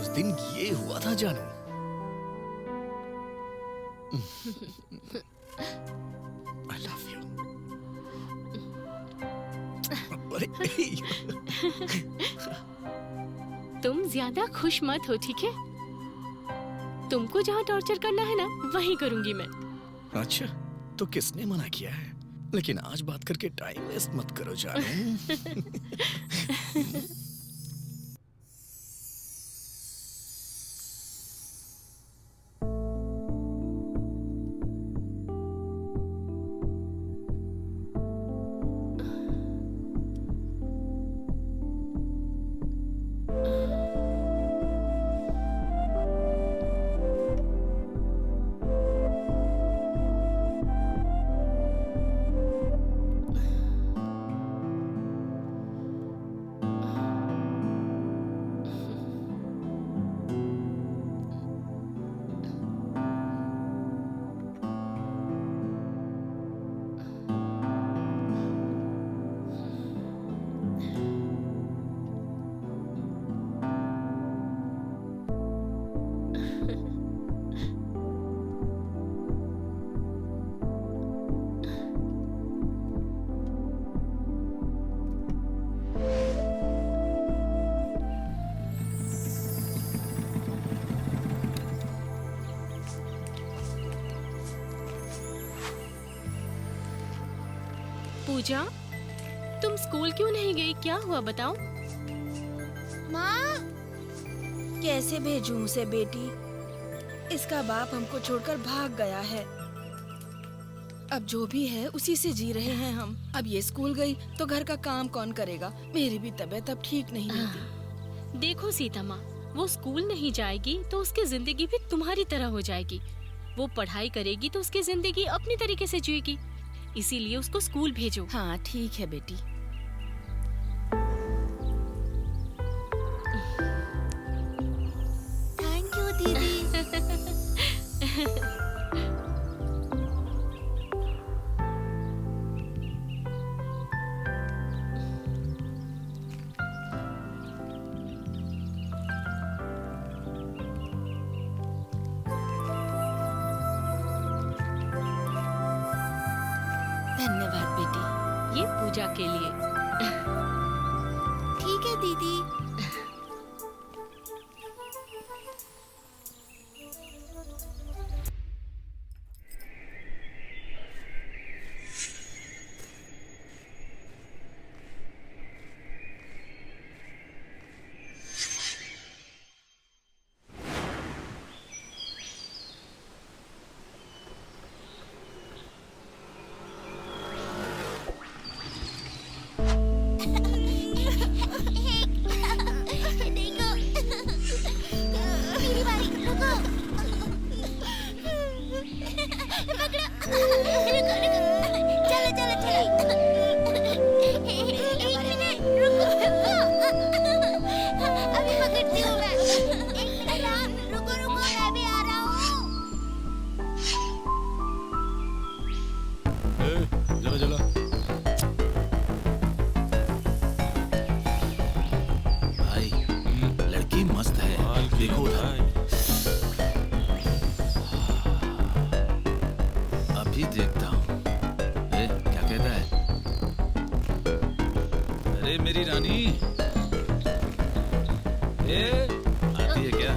उस दिन ये हुआ था जानू। I love you. अरे तुम ज्यादा खुश मत हो, ठीक है? तुमको जहाँ टॉर्चर करना है ना, वहीं करूंगी मैं। अच्छा, तो किसने मना किया है? लेकिन आज बात करके टाइम वेस्ट मत करो जानू। पूजा, तुम स्कूल क्यों नहीं गई? क्या हुआ बताओ। माँ, कैसे भेजूं उसे बेटी? इसका बाप हमको छोड़कर भाग गया है। अब जो भी है उसी से जी रहे हैं हम। अब ये स्कूल गई तो घर का काम कौन करेगा? मेरी भी तबीयत अब ठीक नहीं रहती। देखो सीता माँ, वो स्कूल नहीं जाएगी तो उसकी जिंदगी भी तुम्हारी तरह हो जाएगी। वो पढ़ाई करेगी तो उसकी जिंदगी अपनी तरीके से जिएगी। इसीलिए उसको स्कूल भेजो। हाँ ठीक है बेटी। थैंक यू दीदी। धन्यवाद बेटी। ये पूजा के लिए। ठीक है दीदी। देखो, मेरी बारी, रुको। पकड़ो, रुको रुको, चलो चलो चलो। एक मिनट, रुको रुको, अभी पकड़ती हूँ मैं। एक मिनट, रुको रुको, मैं भी आ रहा हूँ। चलो चलो। भाई, लड़की मस्त है। देखो उधर। अभी देखता हूँ। क्या कहता है? अरे मेरी रानी, आती है क्या?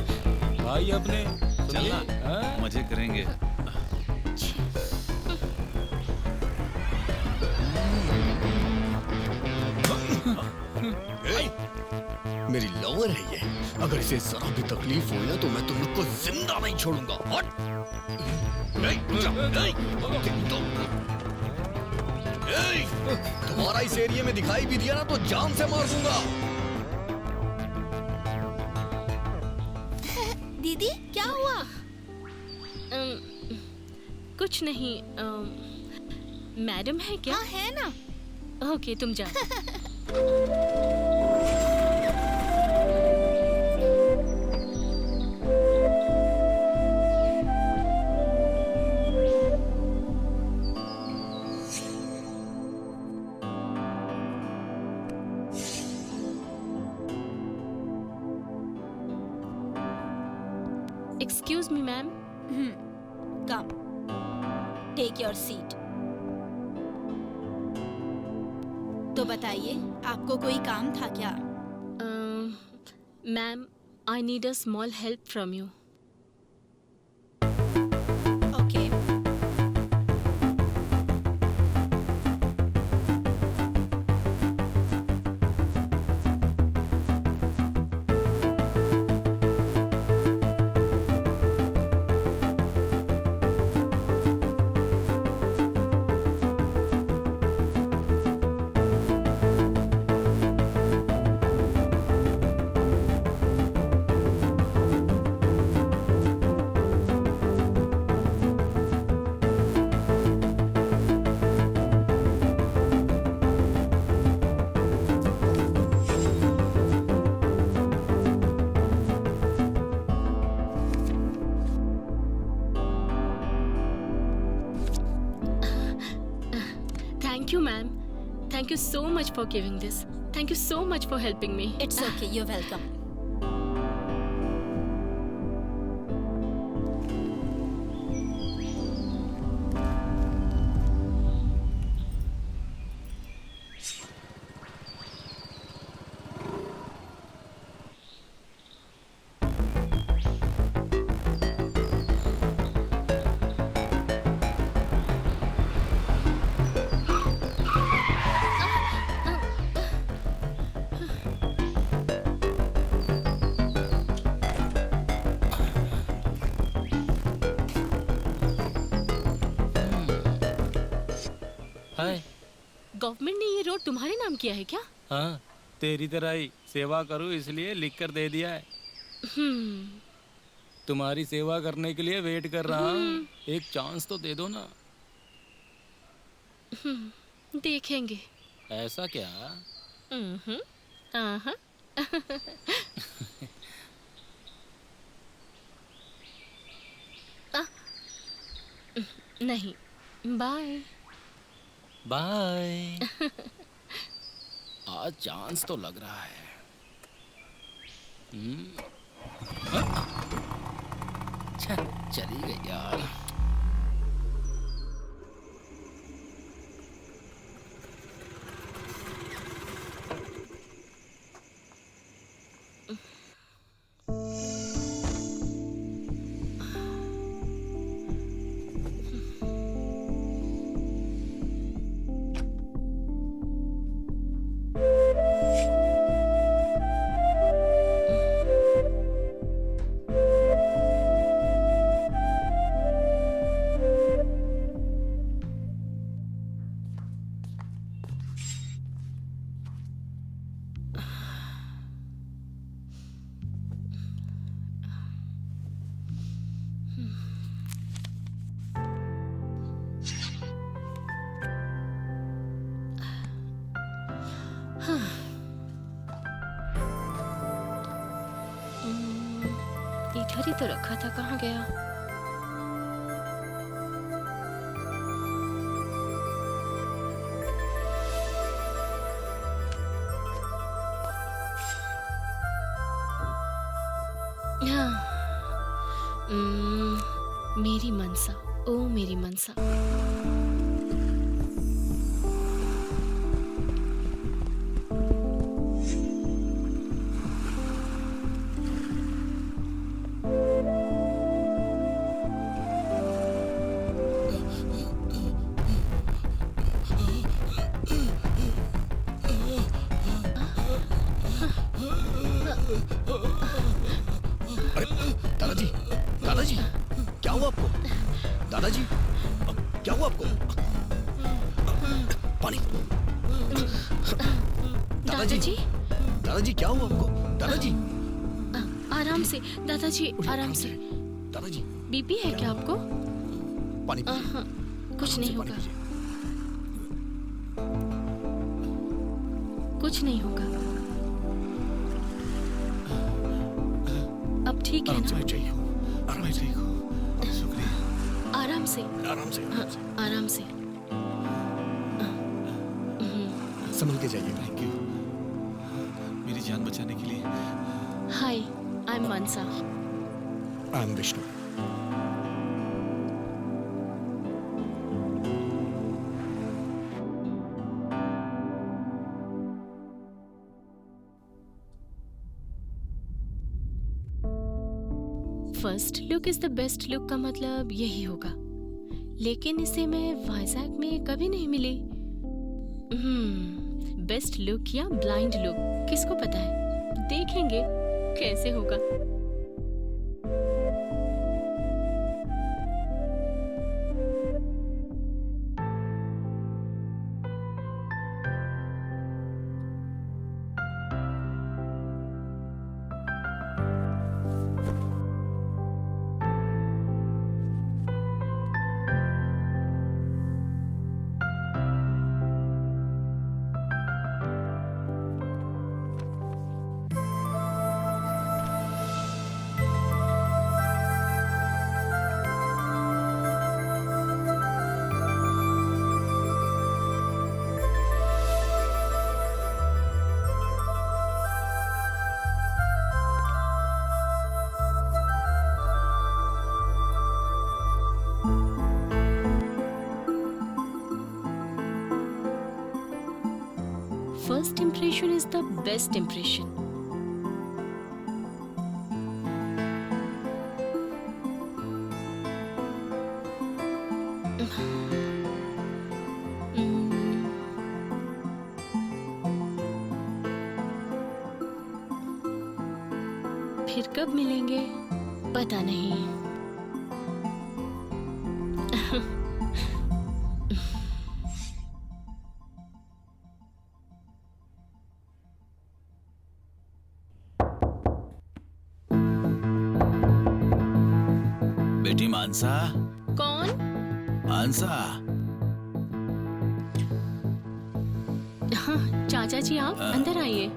भाई अपने चलना, मजे करेंगे। मेरी लवर है ये। अगर इसे जरा भी तकलीफ हुई ना तो मैं तुम लोग को जिंदा नहीं छोड़ूंगा। हट! तुम्हारा इस एरिया में दिखाई भी दिया ना तो जान से मार दूंगा। दीदी क्या हुआ? कुछ नहीं। मैडम है क्या? हाँ है ना। ओके, तुम जाओ। Excuse me ma'am. Come, take your seat. तो बताइए, आपको कोई काम था क्या? Ma'am, I need a small help from you. Okay. Thank you, ma'am. Thank you so much for giving this. Thank you so much for helping me. It's okay, you're welcome. Hi. Government ने ये road तुम्हारे नाम किया है क्या? हाँ, तेरी तरह ही सेवा करूँ इसलिए लिख कर दे दिया है। तुम्हारी सेवा करने के लिए वेट कर रहा हूँ। एक चांस तो दे दो ना। देखेंगे। ऐसा क्या? आहा। नहीं, बाय। बाय। आज चांस तो लग रहा है। चली गई यार। इधर ही तो रखा था, कहाँ गया? हाँ। मेरी मनसा, ओ मेरी मनसा। अरे दादाजी, दादाजी, क्या हुआ आपको? दादाजी, क्या हुआ आपको? पानी। दादाजी, दादाजी क्या हुआ आपको? दादाजी, आराम से दादाजी, आराम से। दादाजी, बीपी है क्या आपको? पानी पीजिए। कुछ आराम नहीं से पानी होगा, पीजिए। कुछ नहीं होगा। अब ठीक है आराम से ना? बैठ जाइए। आराम से। शुक्रिया। आराम से, आराम से, आराम से। आराम से। संभल के जाइए। थैंक यू मेरी जान बचाने के लिए। Hi, I am Mansa. I am Vishnu. First look is the best look का मतलब यही होगा, लेकिन इसे मैं वाइजैक में कभी नहीं मिली। बेस्ट लुक या ब्लाइंड लुक किसको पता है, देखेंगे कैसे होगा। First impression is the best impression. फिर कब मिलेंगे पता नहीं। बेटी मानसा। कौन? मानसा। हाँ चाचा जी, आप अंदर आइए।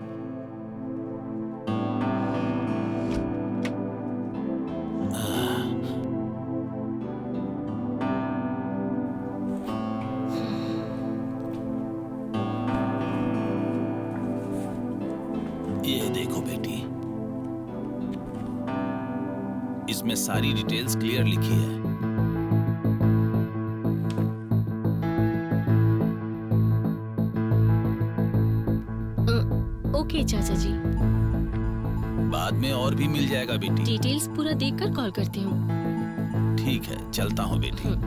ये देखो बेटी, इसमें सारी डिटेल्स क्लियर लिखी है। ओके चाचा जी, बाद में और भी मिल जाएगा बेटी। डिटेल्स पूरा देखकर कॉल करती हूँ। ठीक है, चलता हूँ बेटी।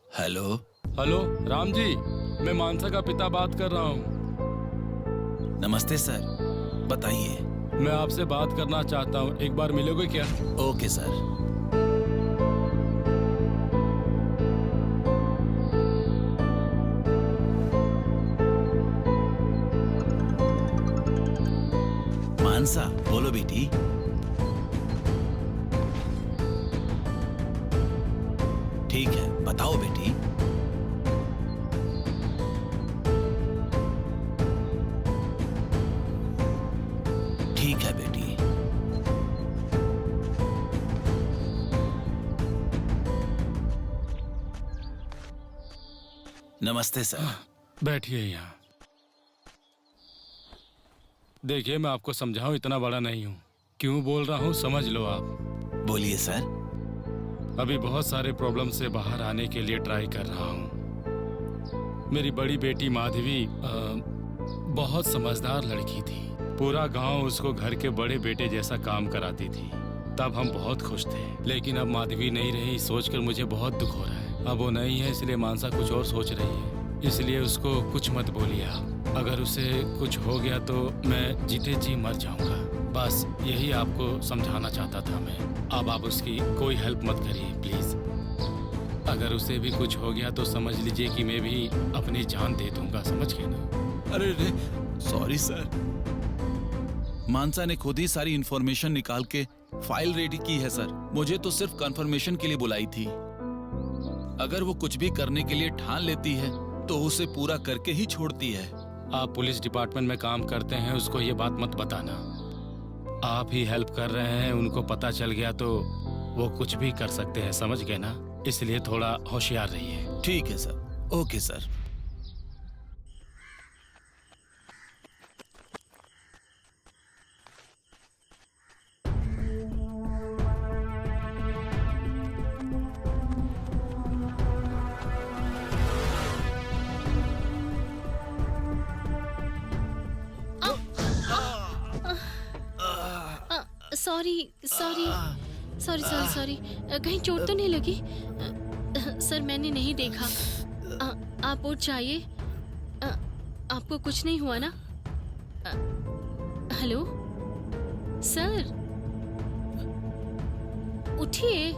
हेलो। हेलो राम जी, मैं मानसा का पिता बात कर रहा हूँ। नमस्ते सर, बताइए। मैं आपसे बात करना चाहता हूँ, एक बार मिलोगे क्या? Okay sir. मानसा, बोलो बेटी। ठीक है, बताओ बेटी। ठीक है बेटी। नमस्ते सर। बैठिए यहाँ। देखिए, मैं आपको समझाऊं, इतना बड़ा नहीं हूँ। क्यों बोल रहा हूँ समझ लो आप। बोलिए सर। अभी बहुत सारे प्रॉब्लम से बाहर आने के लिए ट्राई कर रहा हूँ। मेरी बड़ी बेटी माधवी बहुत समझदार लड़की थी। पूरा गांव उसको घर के बड़े बेटे जैसा काम कराती थी। तब हम बहुत खुश थे, लेकिन अब माधवी नहीं रही, सोचकर मुझे बहुत दुख हो रहा है। अब वो नहीं है, इसलिए मानसा कुछ और सोच रही है। इसलिए उसको कुछ मत बोलिए आप। अगर उसे कुछ हो गया तो मैं जीते जी मर जाऊंगा। बस यही आपको समझाना चाहता था मैं। अब आप उसकी कोई हेल्प मत करिए प्लीज। अगर उसे भी कुछ हो गया तो समझ लीजिए कि मैं भी अपनी जान दे दूंगा, समझ गए ना? अरे सॉरी सर। मानसा ने खुद ही सारी इंफॉर्मेशन निकाल के फाइल रेडी की है सर। मुझे तो सिर्फ कंफर्मेशन के लिए बुलाई थी। अगर वो कुछ भी करने के लिए ठान लेती है तो उसे पूरा करके ही छोड़ती है। आप पुलिस डिपार्टमेंट में काम करते हैं, उसको ये बात मत बताना। आप ही हेल्प कर रहे हैं, उनको पता चल गया तो वो कुछ भी कर सकते हैं, समझ गए ना? इसलिए थोड़ा होशियार रहिए। ठीक है sir. Okay sir. Sorry sorry sorry sorry sorry, कहीं चोट तो नहीं लगी? सर मैंने नहीं देखा। आप उठ जाइए। आपको कुछ नहीं हुआ ना? हेलो सर, उठिए।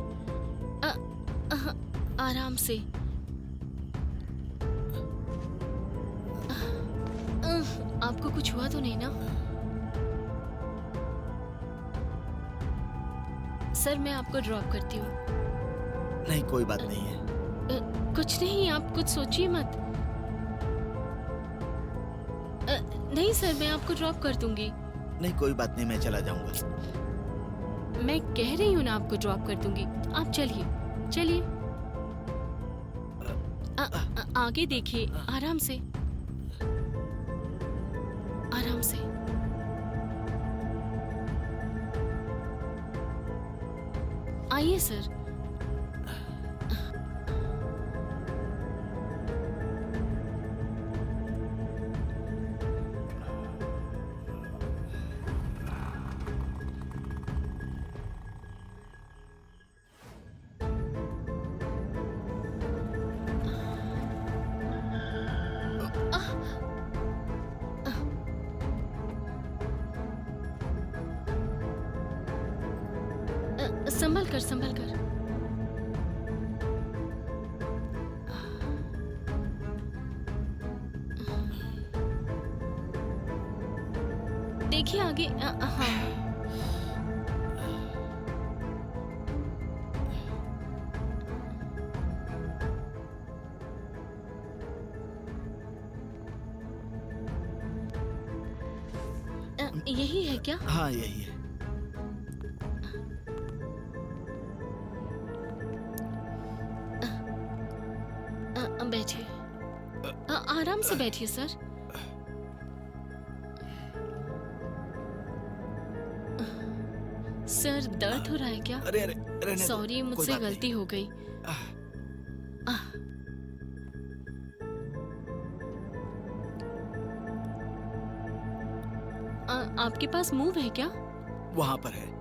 आराम से। आपको कुछ हुआ तो नहीं ना? सर मैं आपको ड्रॉप करती हूँ। नहीं, कोई बात नहीं है। कुछ नहीं, आप कुछ सोचिए मत। नहीं सर, मैं आपको ड्रॉप कर दूंगी। नहीं, कोई बात नहीं, मैं चला जाऊंगा। मैं कह रही हूँ ना, आपको ड्रॉप कर दूंगी। आप चलिए चलिए। आगे देखिए, आराम से आराम से। आइए सर। संभल कर संभल कर। देखिए आगे। हाँ यही है क्या? हाँ, यही है। बैठिए। आराम से बैठिए सर। सर दर्द हो रहा है क्या? अरे अरे रहने दो, सॉरी, कोई मुझसे बात गलती हो गई। आपके पास मूव है क्या? नहीं। वहाँ पर है।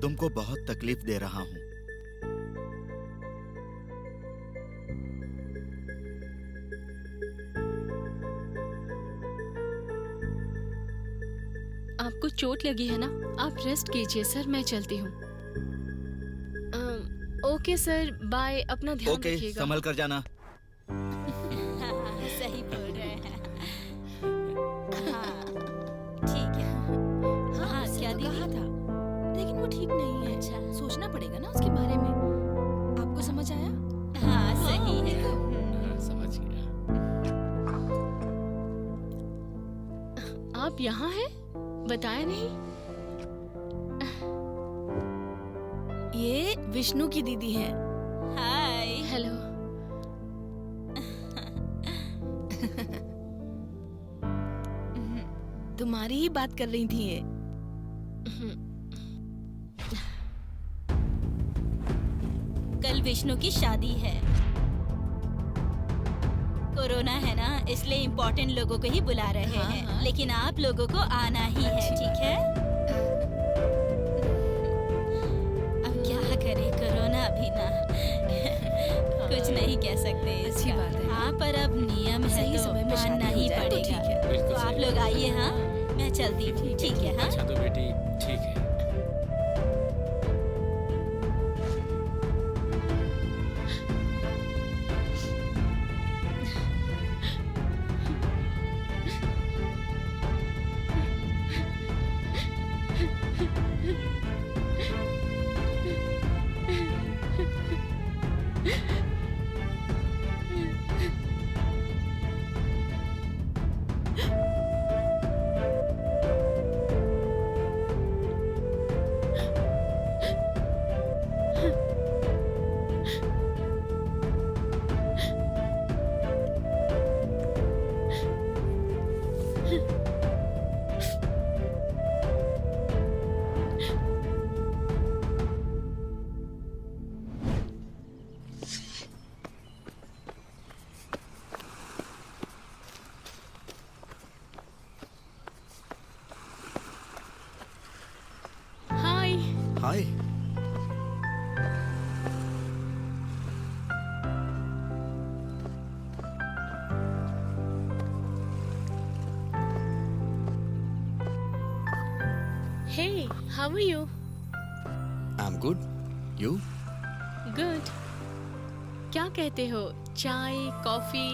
तुमको बहुत तकलीफ दे रहा हूँ। आपको चोट लगी है ना? आप रेस्ट कीजिए सर, मैं चलती हूँ। Okay sir, bye. अपना ध्यान ओके, रखिएगा। संभल कर जाना। सही बोल रहे हैं। हाँ, ठीक है। हाँ, क्या तो कहा दीदी? था, लेकिन वो ठीक नहीं है। अच्छा। सोचना पड़ेगा ना उसके बारे में। आपको समझ आया? हाँ, सही है। समझ गया। आप यहाँ हैं? बताया नहीं। ये विष्णु की दीदी है। हाय। हेलो। तुम्हारी ही बात कर रही थी ये। कल विष्णु की शादी है। कोरोना है ना, इसलिए इम्पोर्टेंट लोगों को ही बुला रहे हाँ, हैं। हाँ। लेकिन आप लोगों को आना ही है, अच्छी ठीक है? अब क्या करे, कोरोना भी ना कुछ नहीं कह सकते इसका। अच्छी बात है। हाँ, पर अब नियम है सही तो समय में मानना शादी हो ही जाए तो पड़ेगा। ठीक है। बिल्कुल तो आप सही। लोग आइए। हाँ, मैं चलती हूँ। ठीक है? हाँ। अच्छा तो बेटी ठीक है। Hi. Hi. Hey, how are you? I am good. You? Good. क्या कहते हो, चाय कॉफी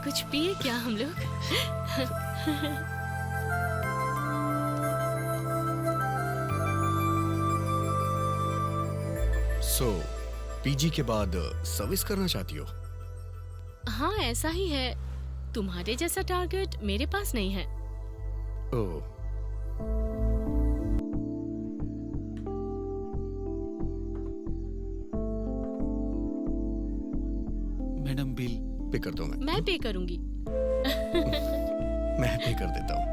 कुछ पिए क्या हम लोग? सो पीजी के बाद सर्विस करना चाहती हो? हाँ ऐसा ही है। तुम्हारे जैसा टारगेट मेरे पास नहीं है। ओह, मैडम बिल। पे कर दो। मैं पे करूंगी। मैं पे कर देता हूँ।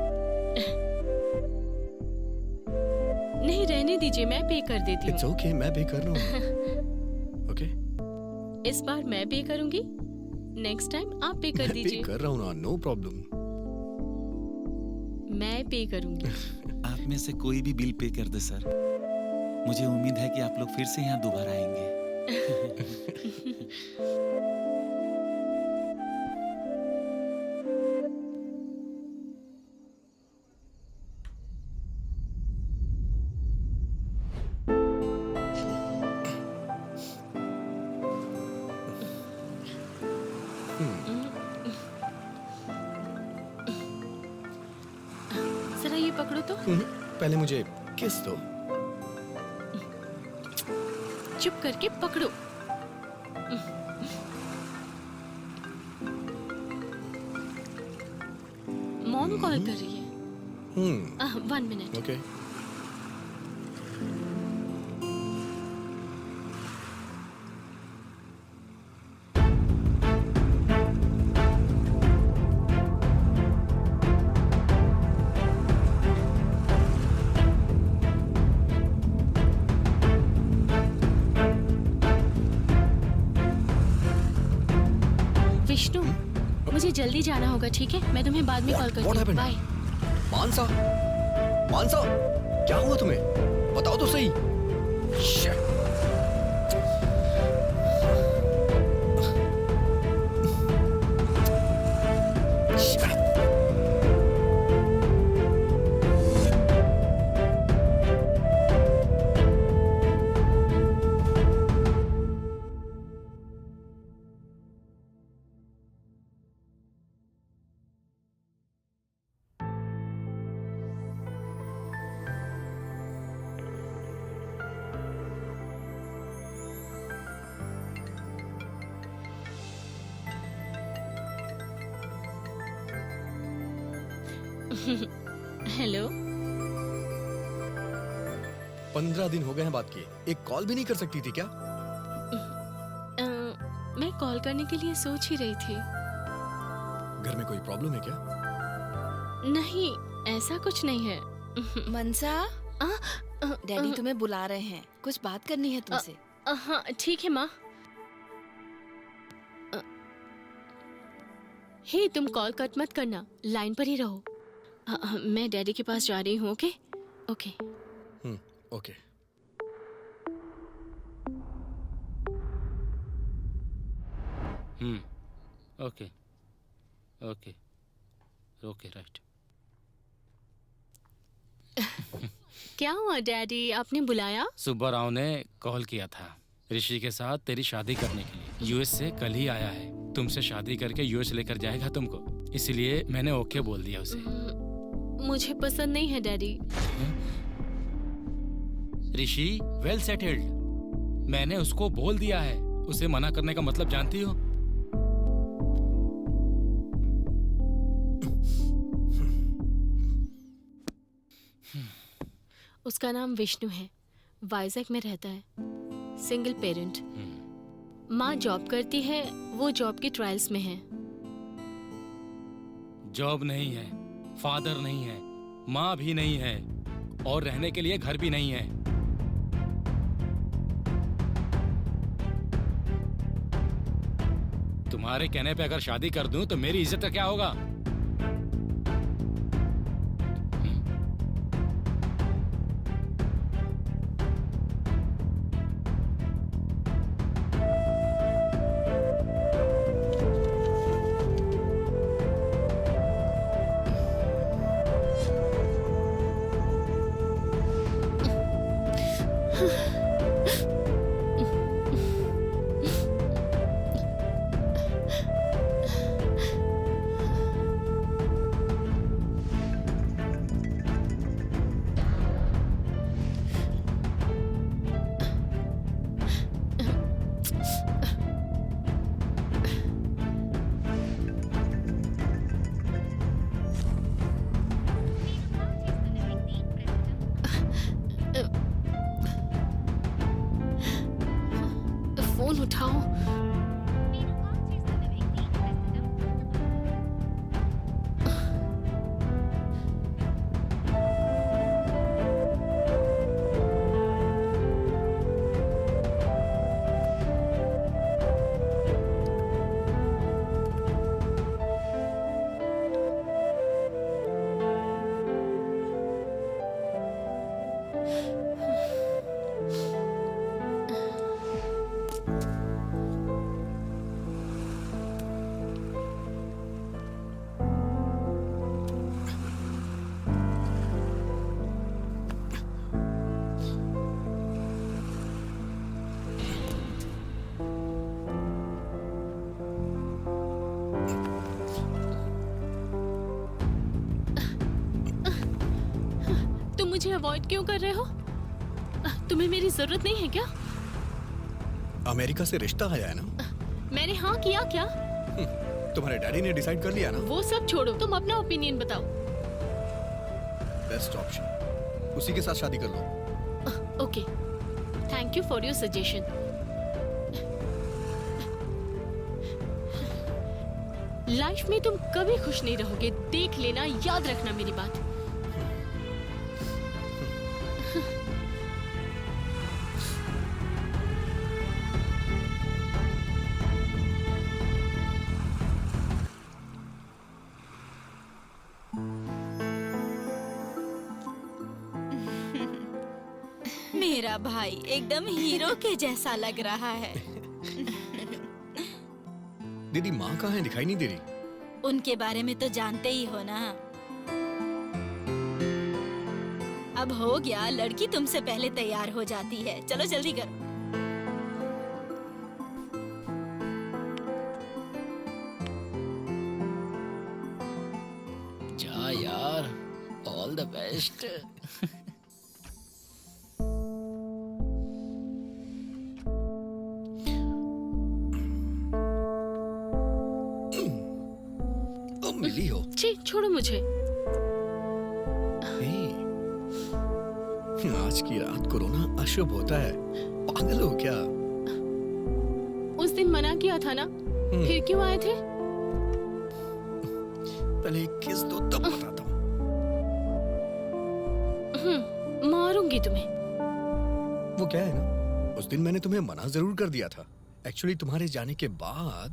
नहीं रहने दीजिए, मैं पे कर देती इट्स हूँ। ओके, मैं पे कर रहा हूँ। ओके, इस बार मैं पे करूंगी, नेक्स्ट टाइम आप पे कर मैं पे दीजिए। कर रहा हूँ ना, नो प्रॉब्लम। मैं पे करूंगी। आप में से कोई भी बिल पे कर दे सर। मुझे उम्मीद है कि आप लोग फिर से यहाँ दोबारा आएंगे। जरा ये पकड़ो तो। पहले मुझे किस दो। चुप करके पकड़ो। मॉम कॉल कर रही है। 1 मिनट। ओके। विष्णु, मुझे जल्दी जाना होगा, ठीक है? मैं तुम्हें बाद में कॉल करती What हूँ। happened? बाय। मानसा, मानसा, क्या हुआ तुम्हें? बताओ तो सही। Shit. Shit. हेलो। 15 दिन हो गए हैं बात किए, एक कॉल भी नहीं कर सकती थी क्या? मैं कॉल करने के लिए सोच ही रही थी। घर में कोई प्रॉब्लम है क्या? नहीं, ऐसा कुछ नहीं है। मनसा, डैडी अ, तुम्हें बुला रहे हैं, कुछ बात करनी है तुमसे। हाँ ठीक है माँ। हे, तुम कॉल कट मत करना, लाइन पर ही रहो। मैं डैडी के पास जा रही हूँ। Okay okay. Okay. Okay okay okay right. क्या हुआ डैडी, आपने बुलाया? सुब्बा राव ने कॉल किया था ऋषि के साथ तेरी शादी करने के लिए। यूएस से कल ही आया है, तुमसे शादी करके यूएस लेकर जाएगा तुमको, इसलिए मैंने ओके बोल दिया उसे। मुझे पसंद नहीं है डैडी। ऋषि वेल सेटल्ड, मैंने उसको बोल दिया है उसे मना करने का मतलब जानती हो? उसका नाम विष्णु है, वाइजैक में रहता है, सिंगल पेरेंट। माँ जॉब करती है, वो जॉब की ट्रायल्स में है। जॉब नहीं है, फादर नहीं है, माँ भी नहीं है, और रहने के लिए घर भी नहीं है। तुम्हारे कहने पे अगर शादी कर दूं तो मेरी इज्जत का क्या होगा? फोन उठाओ। मुझे अवॉइड क्यों कर रहे हो? तुम्हें मेरी जरूरत नहीं है क्या? अमेरिका से रिश्ता आया है ना? मैंने हाँ किया क्या? तुम्हारे डैडी ने डिसाइड कर लिया ना? वो सब छोड़ो, तुम अपना ओपिनियन बताओ। बेस्ट ऑप्शन, उसी के साथ शादी कर लो। Okay, thank you for your suggestion. Life में तुम कभी खुश नहीं रहोगे, देख लेना, याद रखना मेरी बात। मेरा भाई एकदम हीरो के जैसा लग रहा है। दीदी माँ कहाँ है? दिखाई नहीं दे रही। उनके बारे में तो जानते ही हो ना। अब हो गया, लड़की तुमसे पहले तैयार हो जाती है। चलो जल्दी करो। जा यार, ऑल द बेस्ट। मिली हो? छी, छोड़ो मुझे। आज की रात कोरोना अशुभ होता है, पागल हो क्या? उस दिन मना किया था ना, फिर क्यों आए थे? पहले एक किस दो तब बताता हूँ। मारूंगी तुम्हें। वो क्या है ना, उस दिन मैंने तुम्हें मना जरूर कर दिया था। एक्चुअली तुम्हारे जाने के बाद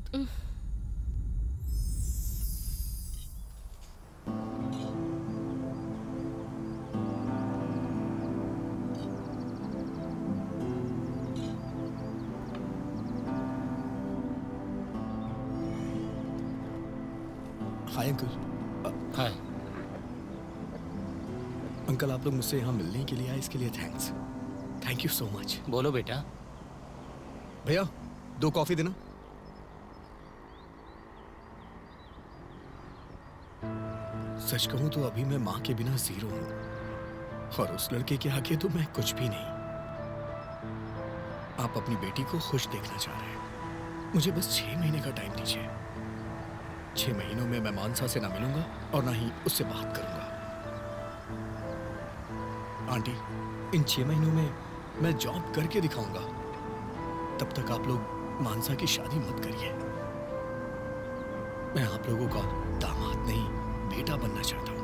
हाय अंकल। हाय। अंकल, आप लोग मुझसे यहाँ मिलने के लिए आए, इसके लिए thanks. Thank you so much. बोलो बेटा। भैया 2 कॉफी देना। सच कहूं तो अभी मैं माँ के बिना जीरो हूं, और उस लड़के के आगे तो मैं कुछ भी नहीं। आप अपनी बेटी को खुश देखना चाह रहे हैं। मुझे बस 6 महीने का टाइम दीजिए। 6 महीनों में मैं मानसा से ना मिलूंगा और ना ही उससे बात करूंगा। आंटी, इन 6 महीनों में मैं जॉब करके दिखाऊंगा। तब तक आप लोग मानसा की शादी मत करिए। मैं आप लोगों का दामाद नहीं, बेटा बनना चाहता हूं।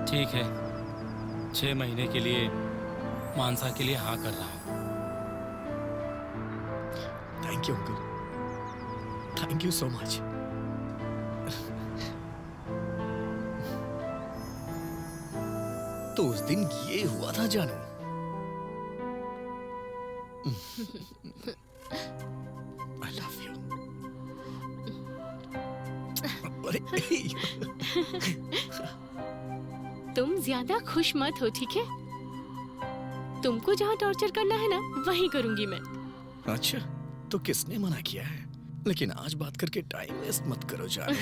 ठीक है, 6 महीने के लिए मानसा के लिए हाँ कर रहा हूँ। Thank you uncle, thank you so much. तो उस दिन ये हुआ था जानू। I love you. अरे तुम ज्यादा खुश मत हो, ठीक है? तुमको जहाँ टॉर्चर करना है ना, वहीं करूंगी मैं। अच्छा, तो किसने मना किया है? लेकिन आज बात करके टाइम वेस्ट मत करो जानू।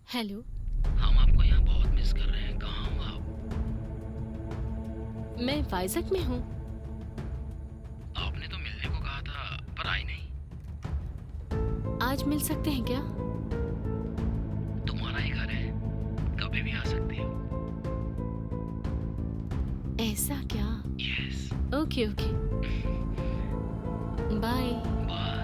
हेलो, हम आपको यहाँ बहुत मिस कर रहे हैं। कहाँ हो आप? मैं वाइजक में हूँ। आपने तो मिलने को कहा था, पर आई नहीं। आज मिल सकते हैं क्या? तुम्हारा ही घर है, कभी भी आ सकते हो। ऐसा क्या? Yes. Okay okay, bye. Bye.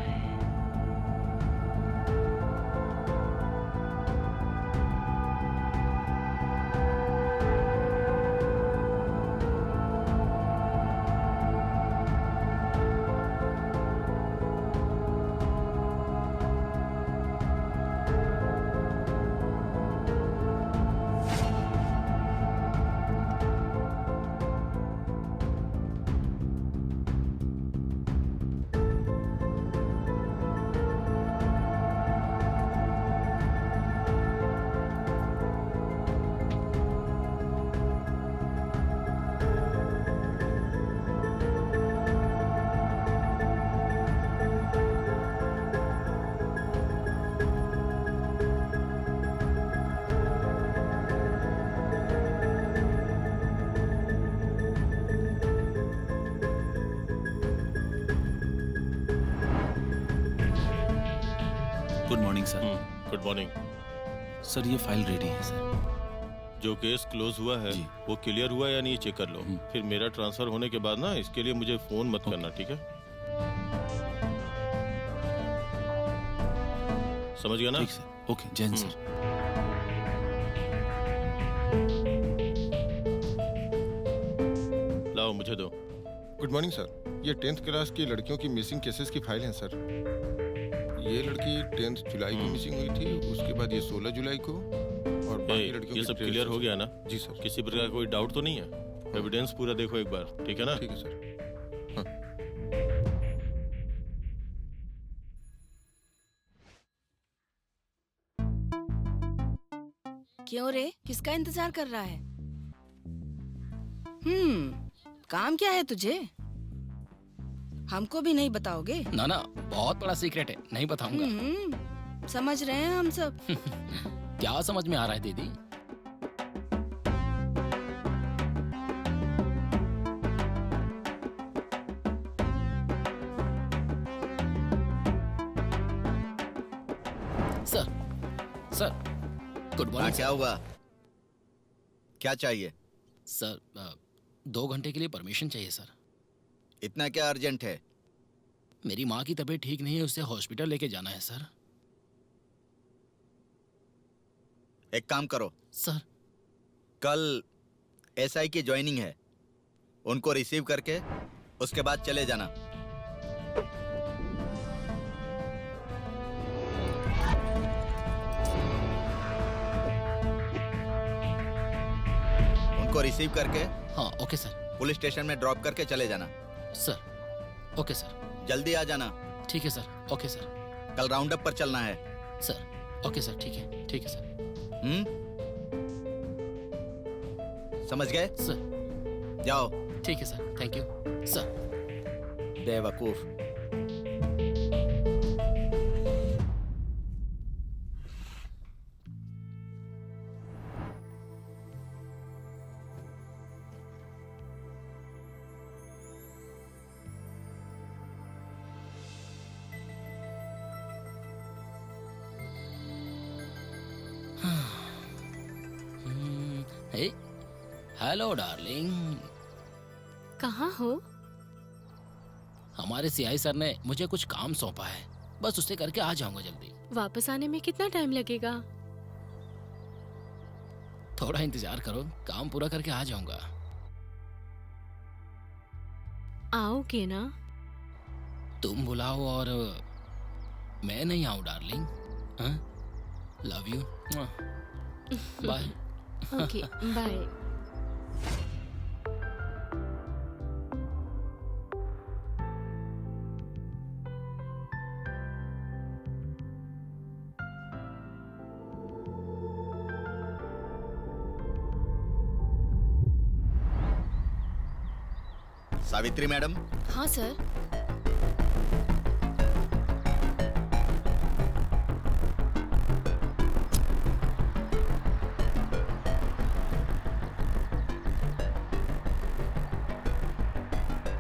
Good morning sir. Good morning. Sir ये फाइल रेडी है सर। जो केस क्लोज हुआ है जी। वो क्लियर हुआ या नहीं चेक कर लो। फिर मेरा ट्रांसफर होने के बाद ना इसके लिए मुझे फोन मत करना, ठीक है? समझ गया ना? ठीक सर। ओके, जय हिंद सर। लाओ मुझे दो। Good morning sir. ये 10th क्लास की लड़कियों की मिसिंग केसेस की फाइल है सर। ये लड़की 10 जुलाई को मिसिंग हुई थी, उसके बाद ये 16 जुलाई को, और बाकी लड़कियों ये की सब 13 क्लियर हो गया ना? जी सर। किसी प्रकार का कोई डाउट तो नहीं है? एविडेंस पूरा देखो एक बार, ठीक है ना? ठीक है सर। क्यों रे, किसका इंतजार कर रहा है? काम क्या है तुझे? हमको भी नहीं बताओगे? ना ना, बहुत बड़ा सीक्रेट है, नहीं बताऊंगा। समझ रहे हैं हम सब। क्या समझ में आ रहा है दीदी? Sir, sir, good morning. क्या हुआ? क्या चाहिए? सर, 2 घंटे के लिए परमिशन चाहिए सर। इतना क्या अर्जेंट है? मेरी माँ की तबीयत ठीक नहीं है, उसे हॉस्पिटल लेके जाना है सर। एक काम करो सर। कल एसआई की ज्वाइनिंग है, उनको रिसीव करके उसके बाद चले जाना। उनको रिसीव करके हाँ ओके सर। पुलिस स्टेशन में ड्रॉप करके चले जाना। Sir okay sir. जल्दी आ जाना। ठीक है सर, ओके सर। कल राउंड अप पर चलना है। सर ओके सर, ठीक है, ठीक है सर। समझ गए? सर जाओ। ठीक है सर, थैंक यू सर। बेवकूफ। हे, हेलो डार्लिंग। कहाँ हो? हमारे सीआई सर ने मुझे कुछ काम सौंपा है, बस उसे करके आ जाऊंगा जल्दी। वापस आने में कितना टाइम लगेगा? थोड़ा इंतजार करो, काम पूरा करके आ जाऊंगा। आओगे ना? तुम बुलाओ और मैं नहीं आऊं darling. Love you. Bye. Okay bye. Savitri madam. हाँ सर।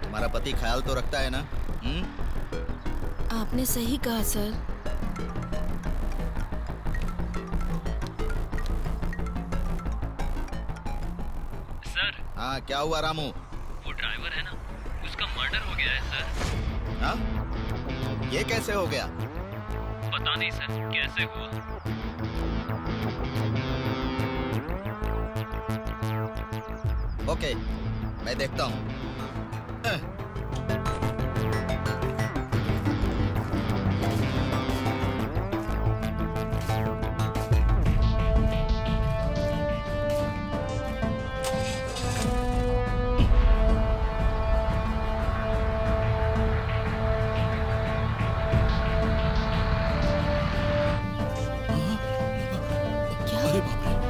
तुम्हारा पति ख्याल तो रखता है ना? आपने सही कहा सर। सर। हाँ क्या हुआ रामू? वो ड्राइवर है ना, उसका मर्डर हो गया है सर। हाँ? ये कैसे हो गया? पता नहीं सर कैसे हुआ। ओके, मैं देखता हूँ। अरे बाप रे।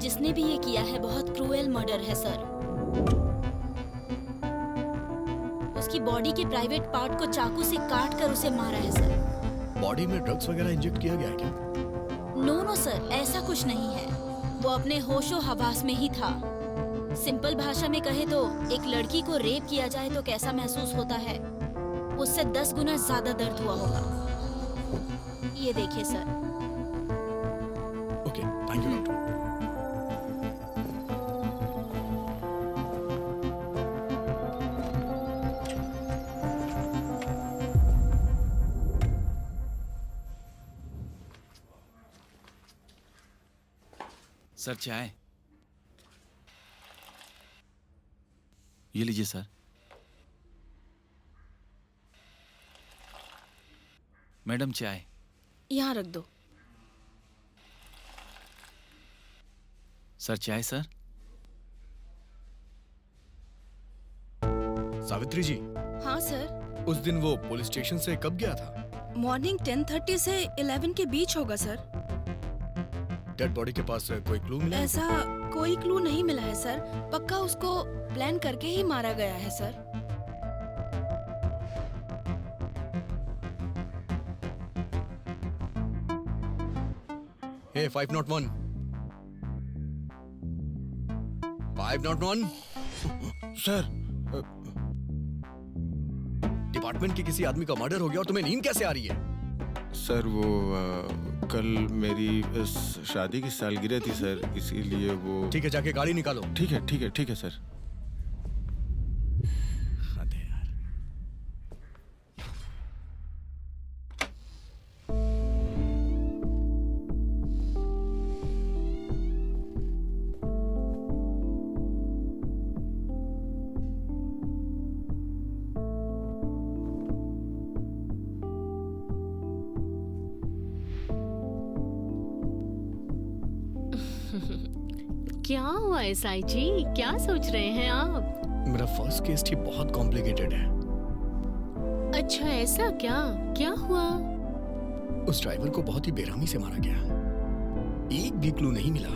जिसने भी ये किया है बहुत क्रूएल मर्डर है सर। उसकी बॉडी के प्राइवेट पार्ट को चाकू से काट कर उसे मारा है सर। बॉडी में ड्रग्स वगैरह इंजेक्ट किया गया है क्या? नो सर, ऐसा कुछ नहीं है। वो अपने होशो हवास में ही था। सिंपल भाषा में कहे तो एक लड़की को रेप किया जाए तो कैसा महसूस होता है, उससे 10 गुना ज्यादा दर्द हुआ होगा। ये देखिए सर। ओके, सर चाय। ये लीजिए सर। मैडम चाय। यहाँ रख दो। सर चाय सर। सावित्री जी, हाँ सर। उस दिन वो पुलिस स्टेशन से कब गया था? मॉर्निंग 10:30 से 11 के बीच होगा सर। डेड बॉडी के पास कोई क्लू मिला? ऐसा कोई क्लू नहीं मिला है सर। पक्का उसको प्लान करके ही मारा गया है सर। हे 501 501 सर, डिपार्टमेंट के किसी आदमी का मर्डर हो गया और तुम्हें नींद कैसे आ रही है? सर वो कल मेरी शादी की सालगिरह थी सर, इसीलिए वो। ठीक है, जाके गाड़ी निकालो। ठीक है ठीक है ठीक है सर। अरे यार, क्या हुआ एसआई जी, क्या सोच रहे हैं आप? मेरा फर्स्ट केस ही बहुत कॉम्प्लिकेटेड है। अच्छा ऐसा क्या? क्या हुआ? उस ड्राइवर को बहुत ही बेरहमी से मारा गया। एक भी क्लू नहीं मिला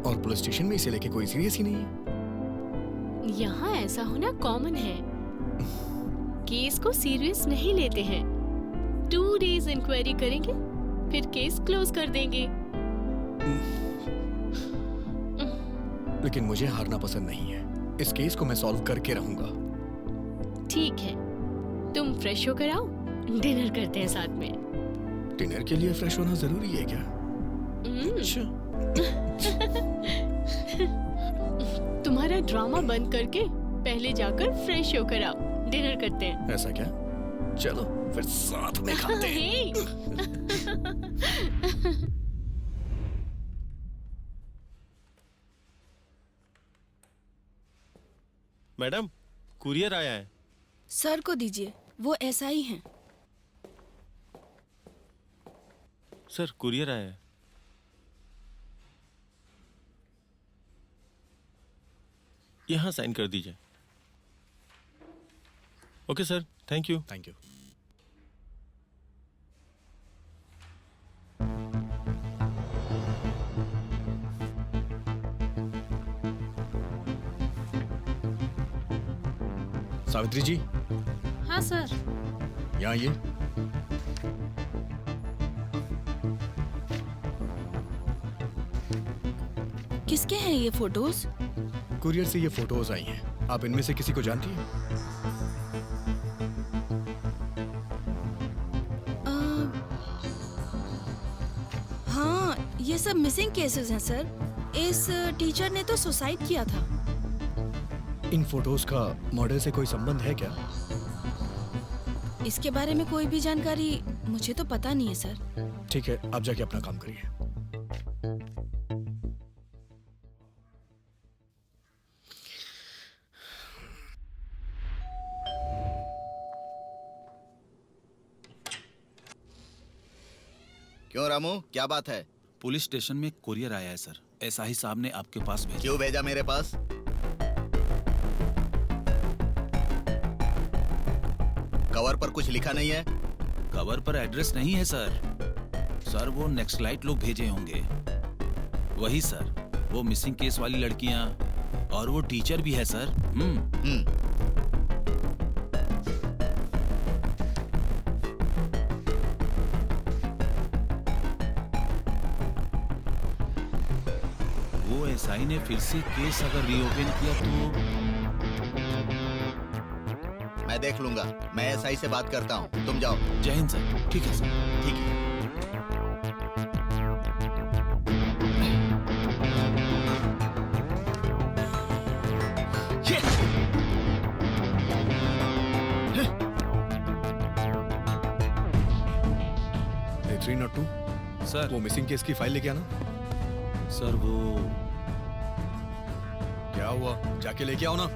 और पुलिस स्टेशन में इसे लेके कोई सीरियस ही नहीं है। यहाँ ऐसा होना कॉमन है। केस को सीरियस नहीं लेते हैं। 2 days इंक्वायरी करेंगे, फिर केस क्लोज कर देंगे। लेकिन मुझे हारना पसंद नहीं है। इस केस को मैं सॉल्व करके रहूंगा। ठीक है, तुम फ्रेश होकर आओ, डिनर करते हैं साथ में। डिनर के लिए फ्रेश होना जरूरी है क्या? अच्छा। तुम्हारा ड्रामा बंद करके पहले जाकर फ्रेश होकर आओ, डिनर करते हैं। ऐसा क्या? चलो फिर साथ में खाते हैं। मैडम, कुरियर आया है। सर को दीजिए, वो एसआई हैं। सर कुरियर आया है। यहाँ साइन कर दीजिए। Okay sir, thank you. Thank you. Savitri ji. हाँ सर। यहाँ ये। किसके हैं ये फोटोज? कुरियर से ये फोटोज आई हैं। आप इनमें से किसी को जानती हैं? हाँ, ये सब मिसिंग केसेस हैं सर। इस टीचर ने तो सुसाइड किया था। इन फोटोज का मर्डर से कोई संबंध है क्या? इसके बारे में कोई भी जानकारी मुझे तो पता नहीं है सर। ठीक है, आप जाके अपना काम करिए। क्यों रामू, क्या बात है? पुलिस स्टेशन में कुरियर आया है सर। एसआई साहब ने आपके पास भेजा। क्यों भेजा मेरे पास? कवर पर कुछ लिखा नहीं है? कवर पर एड्रेस नहीं है सर। सर वो नेक्स्टलाइट लोग भेजे होंगे। वही सर, वो मिसिंग केस वाली लड़कियां और वो टीचर भी है सर। वो एसआई ने फिर से केस अगर रीओपन किया तो मैं देख लूंगा। मैं एसआई से बात करता हूँ, तुम जाओ। जय हिंद सर। ठीक है सर। ठीक है। Hey, 302 sir. वो मिसिंग केस की फाइल लेके आना। सर वो क्या हुआ? जाके लेके आओ ना।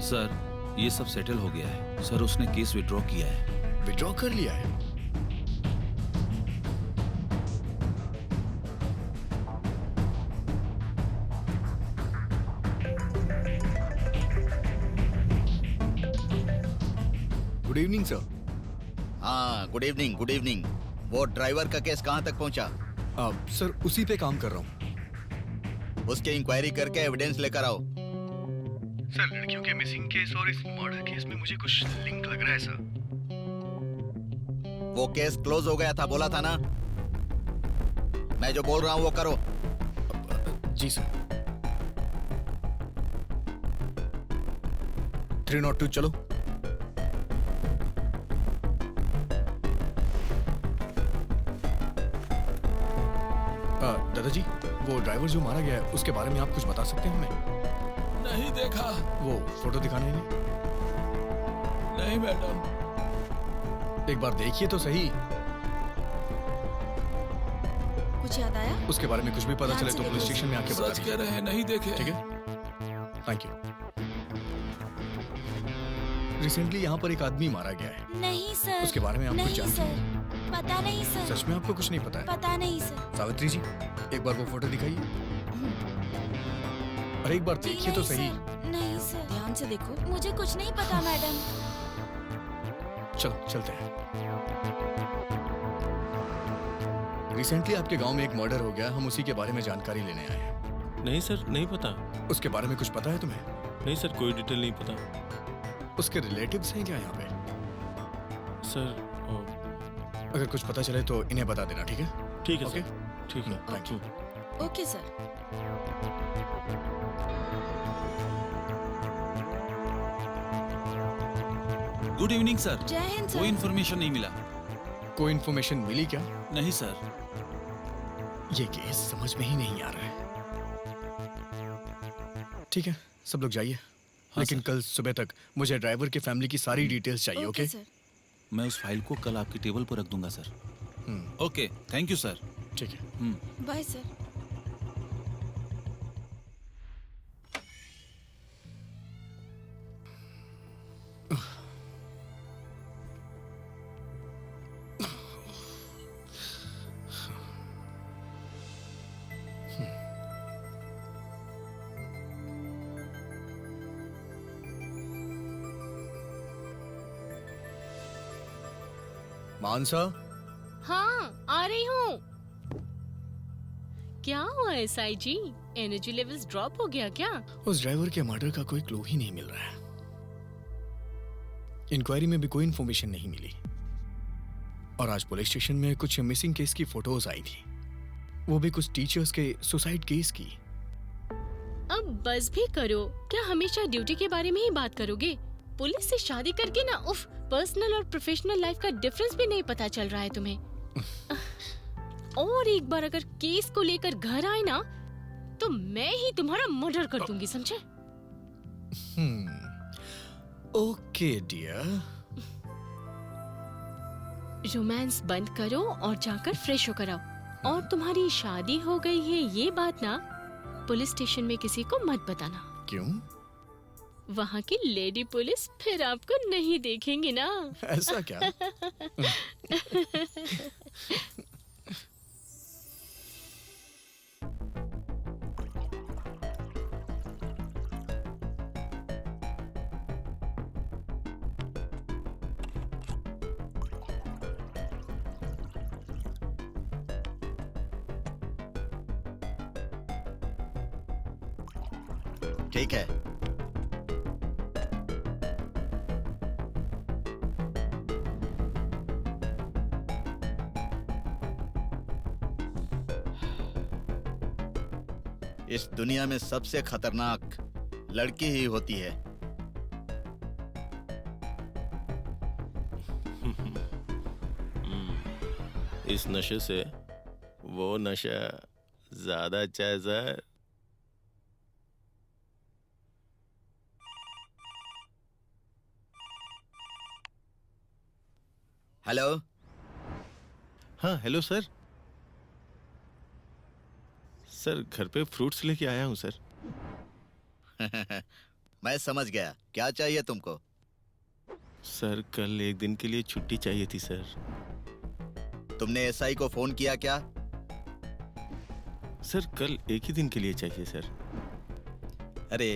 सर ये सब सेटल हो गया है सर। उसने केस विड्रॉ किया है। विड्रॉ कर लिया है? Good evening sir. हाँ, गुड इवनिंग, गुड इवनिंग। वो ड्राइवर का केस कहाँ तक पहुँचा? सर उसी पे काम कर रहा हूँ। उसकी इंक्वायरी करके एविडेंस लेकर आओ। सर लड़कियों के मिसिंग केस और इस मर्डर केस में मुझे कुछ लिंक लग रहा है सर। वो केस क्लोज हो गया था, बोला था ना। मैं जो बोल रहा हूँ वो करो। जी सर। 302 चलो। दादाजी, वो ड्राइवर जो मारा गया है उसके बारे में आप कुछ बता सकते हैं हमें? नहीं देखा। वो फोटो दिखाने में? नहीं मैडम। एक बार देखिए तो सही। कुछ याद आया? उसके बारे में कुछ भी पता चले तो पुलिस स्टेशन में आके बता सच कह रहे हैं, नहीं देखे। ठीक है, थैंक यू। रिसेंटली यहाँ पर एक आदमी मारा गया है। नहीं सर। उसके बारे में आप कुछ नहीं जानते हैं? सर, पता नहीं सर। सच में आपको कुछ नहीं पता है? पता नहीं सर। सावित्री जी, एक बार वो फोटो दिखाइए। अरे एक बार देखिए तो सही। नहीं सर। ध्यान से देखो। मुझे कुछ नहीं पता मैडम। चलो चलते हैं। रिसेंटली आपके गांव में एक मर्डर हो गया, हम उसी के बारे में जानकारी लेने आए हैं। नहीं सर, नहीं पता। उसके बारे में कुछ पता है तुम्हें? नहीं सर, कोई डिटेल नहीं पता। उसके रिलेटिव्स हैं क्या यहाँ पे? सर अगर कुछ पता चले तो इन्हें बता देना, ठीक है? ठीक है ओके, ठीक है। Thank you. Okay sir. Good evening sir. जय हिंद सर। कोई इन्फॉर्मेशन नहीं मिला। कोई इन्फॉर्मेशन मिली क्या? नहीं सर। ये केस समझ में ही नहीं आ रहा है। ठीक है, सब लोग जाइए। लेकिन कल सुबह तक मुझे ड्राइवर के फैमिली की सारी डिटेल्स चाहिए। Okay sir. मैं उस फाइल को कल आपकी टेबल पर रख दूंगा sir. Okay, thank you sir. ठीक है, बाय सर। मानसा। हाँ, आ रही हूँ। क्या हुआ एसआई जी? एनर्जी लेवल्स ड्रॉप हो गया क्या? उस ड्राइवर के मर्डर का कोई क्लू ही नहीं मिल रहा है। इंक्वायरी में भी कोई इन्फॉर्मेशन नहीं मिली। और आज पुलिस स्टेशन में कुछ मिसिंग केस की फोटोज आई थी, वो भी कुछ टीचर्स के सुसाइड केस की। अब बस भी करो। क्या हमेशा ड्यूटी के बारे में ही बात करोगे? पुलिस से शादी करके ना उफ, पर्सनल और प्रोफेशनल लाइफ का डिफरेंस भी नहीं पता चल रहा है तुम्हें। और एक बार अगर केस को लेकर घर आए ना तो मैं ही तुम्हारा मर्डर कर दूंगी, समझे? Okay dear. रोमांस बंद करो और जाकर फ्रेश होकर आओ। और तुम्हारी शादी हो गई है ये बात ना पुलिस स्टेशन में किसी को मत बताना। क्यों? वहाँ की लेडी पुलिस फिर आपको नहीं देखेंगे ना। ऐसा क्या? ठीक है। इस दुनिया में सबसे खतरनाक लड़की ही होती है। इस नशे से वो नशा ज्यादा अच्छा है सर। हेलो। हाँ हेलो सर। सर घर पे फ्रूट्स लेके आया हूँ सर। मैं समझ गया, क्या चाहिए तुमको? सर कल एक दिन के लिए छुट्टी चाहिए थी सर। तुमने एसआई को फोन किया क्या? सर कल एक ही दिन के लिए चाहिए सर। अरे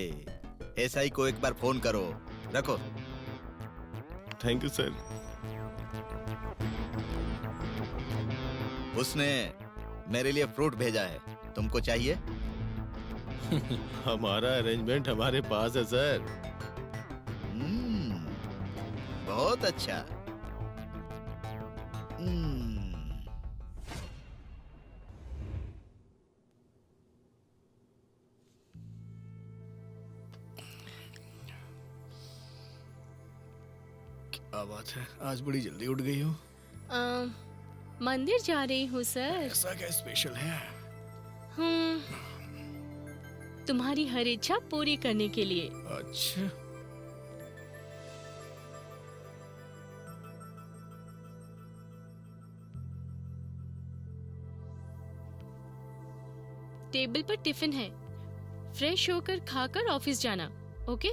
एसआई को एक बार फोन करो। रखो। Thank you sir. उसने मेरे लिए फ्रूट भेजा है, तुमको चाहिए? हमारा अरेंजमेंट हमारे पास है सर। बहुत अच्छा। क्या बात है, आज बड़ी जल्दी उठ गई हो। मंदिर जा रही हूँ सर। ऐसा क्या स्पेशल है? तुम्हारी हर इच्छा पूरी करने के लिए। अच्छा। टेबल पर टिफिन है, फ्रेश होकर खाकर ऑफिस जाना। Okay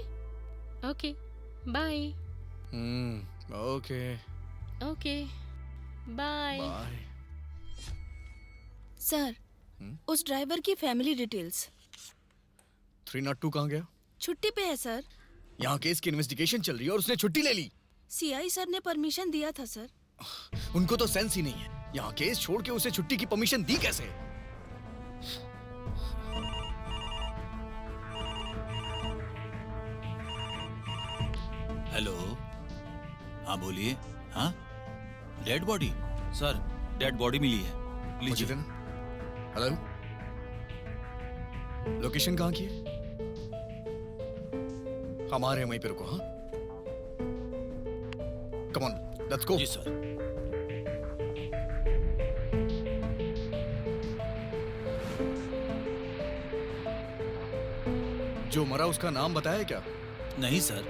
okay bye. Okay okay bye. Bye. Sir, उस ड्राइवर की फैमिली डिटेल्स। 302 कहाँ गया? छुट्टी पे है सर। यहाँ केस की इन्वेस्टिगेशन चल रही है और उसने छुट्टी ले ली। सीआई सर ने परमिशन दिया था सर। उनको तो सेंस ही नहीं है, यहाँ केस छोड़ के उसे छुट्टी की परमिशन दी कैसे? हेलो, हाँ बोलिए। हाँ, dead body sir, dead body मिली है, लीजिए। हेलो, लोकेशन कहाँ की है? हमारे वहीं पे रुको। हाँ, कम ऑन, लेट्स गो। जी सर। जो मरा उसका नाम बताया क्या? नहीं सर,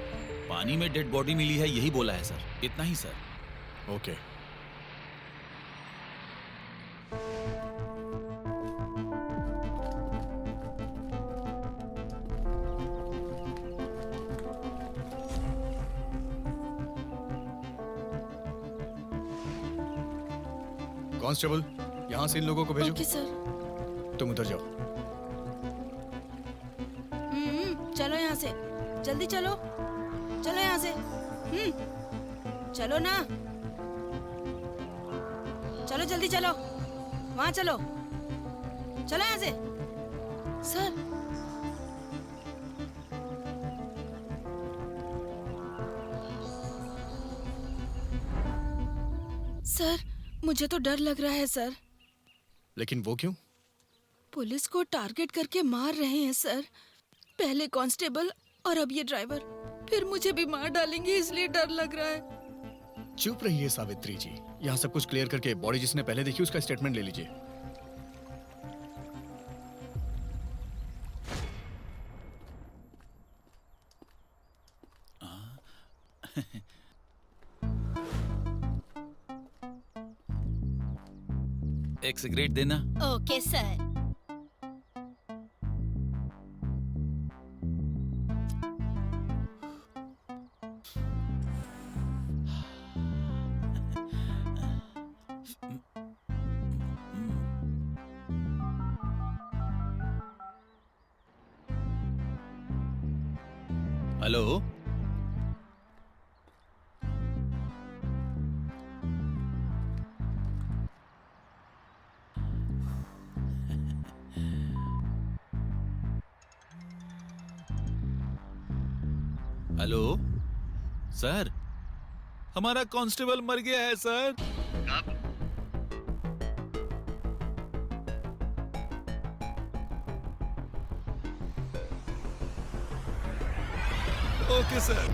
पानी में डेड बॉडी मिली है यही बोला है सर, इतना ही सर। ओके। कांस्टेबल, यहाँ से इन लोगों को भेजो। Okay sir. तुम उधर जाओ। चलो यहाँ से, जल्दी चलो, चलो यहाँ से। चलो ना, चलो जल्दी चलो, वहाँ चलो, चलो यहाँ से। सर, सर मुझे तो डर लग रहा है सर। लेकिन वो क्यों? पुलिस को टारगेट करके मार रहे हैं सर। पहले कांस्टेबल और अब ये ड्राइवर, फिर मुझे भी मार डालेंगे, इसलिए डर लग रहा है। चुप रहिए सावित्री जी, यहाँ सब कुछ क्लियर करके बॉडी जिसने पहले देखी उसका स्टेटमेंट ले लीजिए। एक सिगरेट देना। Okay sir. Hello, hello sir, हमारा कांस्टेबल मर गया है sir. Okay sir.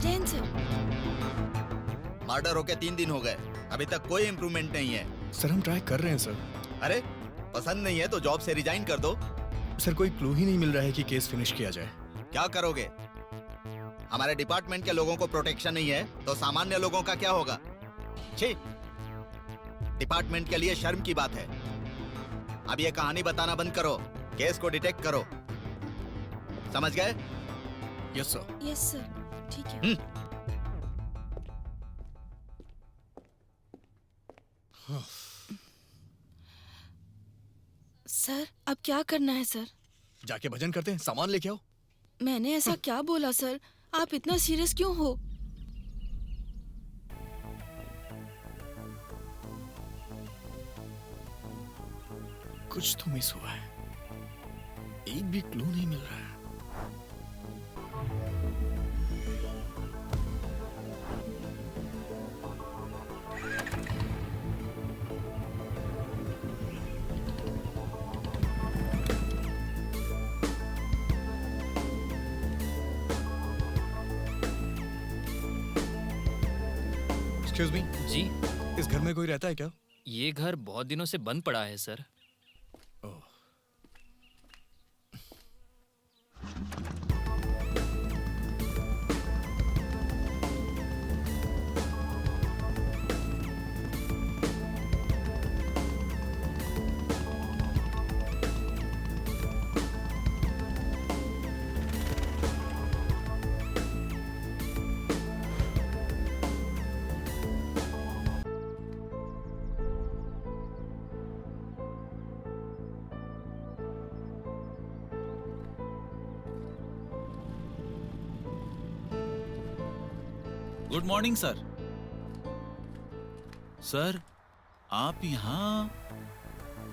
Jain sir, murder होके 3 दिन हो गए, अभी तक कोई इम्प्रूवमेंट नहीं है। सर हम ट्राई कर रहे हैं सर। अरे पसंद नहीं है तो जॉब से रिजाइन कर दो। सर कोई क्लू ही नहीं मिल रहा है कि केस फिनिश किया जाए। क्या करोगे? हमारे डिपार्टमेंट के लोगों को प्रोटेक्शन नहीं है तो सामान्य लोगों का क्या होगा? छी, डिपार्टमेंट के लिए शर्म की बात है। अब ये कहानी बताना बंद करो, केस को डिटेक्ट करो, समझ गए? Yes sir. यस सर, ठीक है। सर अब क्या करना है सर? जाके भजन करते हैं, सामान लेके आओ। मैंने ऐसा क्या बोला सर? आप इतना सीरियस क्यों हो? कुछ तो मिस हुआ है, एक भी क्लू नहीं मिल रहा है। एक्सक्यूज मी, जी, इस घर में कोई रहता है क्या? ये घर बहुत दिनों से बंद पड़ा है सर। ओह, गुड मॉर्निंग सर। सर आप यहाँ?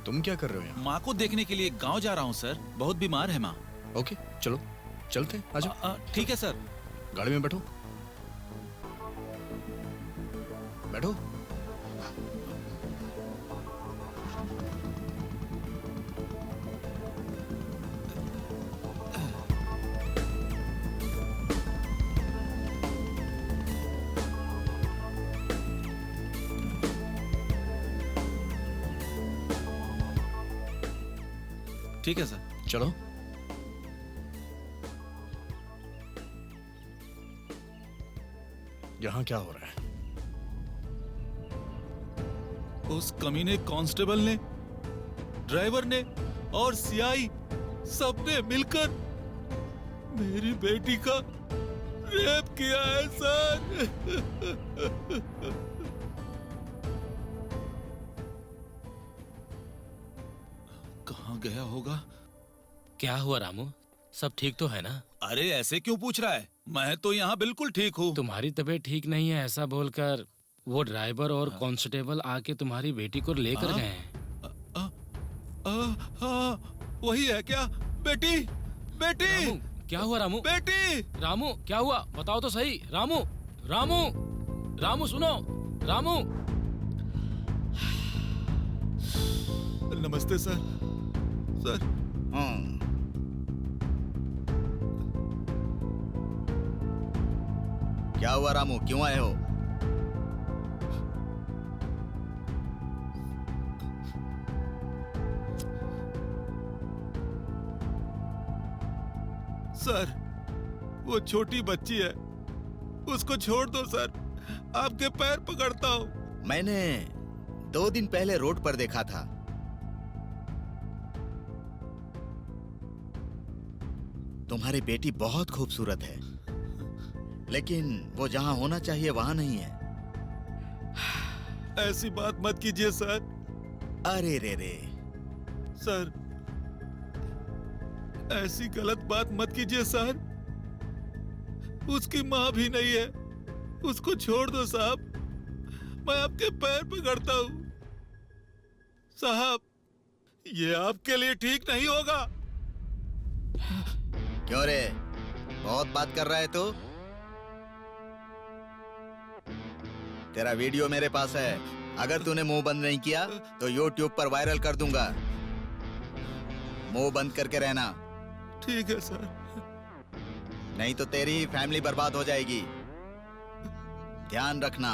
तुम क्या कर रहे हो यहाँ? माँ को देखने के लिए गांव जा रहा हूँ सर, बहुत बीमार है माँ। ओके चलो चलते हैं, आजाओ। ठीक है सर। गाड़ी में बैठो, बैठो। ठीक है सर। चलो। यहाँ क्या हो रहा है? उस कमीने कांस्टेबल ने, ड्राइवर ने और सीआई सबने मिलकर मेरी बेटी का रेप किया है सर। कहाँ गया होगा? क्या हुआ रामू, सब ठीक तो है ना? अरे ऐसे क्यों पूछ रहा है? मैं तो यहाँ बिल्कुल ठीक हूँ। तुम्हारी तबीयत ठीक नहीं है ऐसा बोलकर वो ड्राइवर और कांस्टेबल आके तुम्हारी बेटी को लेकर गए हैं। वही है क्या? बेटी, बेटी! रामू, क्या हुआ रामू? बेटी! रामू क्या हुआ, बताओ तो सही। रामू, रामू, रामू सुनो, रामू। नमस्ते सर। सर क्या हुआ रामू, क्यों आए हो? सर वो छोटी बच्ची है, उसको छोड़ दो सर, आपके पैर पकड़ता हूँ। मैंने 2 दिन पहले रोड पर देखा था। तुम्हारी बेटी बहुत खूबसूरत है, लेकिन वो जहां होना चाहिए वहां नहीं है। ऐसी बात मत कीजिए सर। अरे रे रे सर, ऐसी गलत बात मत कीजिए सर। उसकी माँ भी नहीं है, उसको छोड़ दो साहब, मैं आपके पैर पकड़ता हूँ। साहब ये आपके लिए ठीक नहीं होगा। क्यों रे, बहुत बात कर रहा है तू? तेरा वीडियो मेरे पास है, अगर तूने मुंह बंद नहीं किया तो YouTube पर वायरल कर दूंगा। मुंह बंद करके रहना। ठीक है सर। नहीं तो तेरी ही फैमिली बर्बाद हो जाएगी, ध्यान रखना।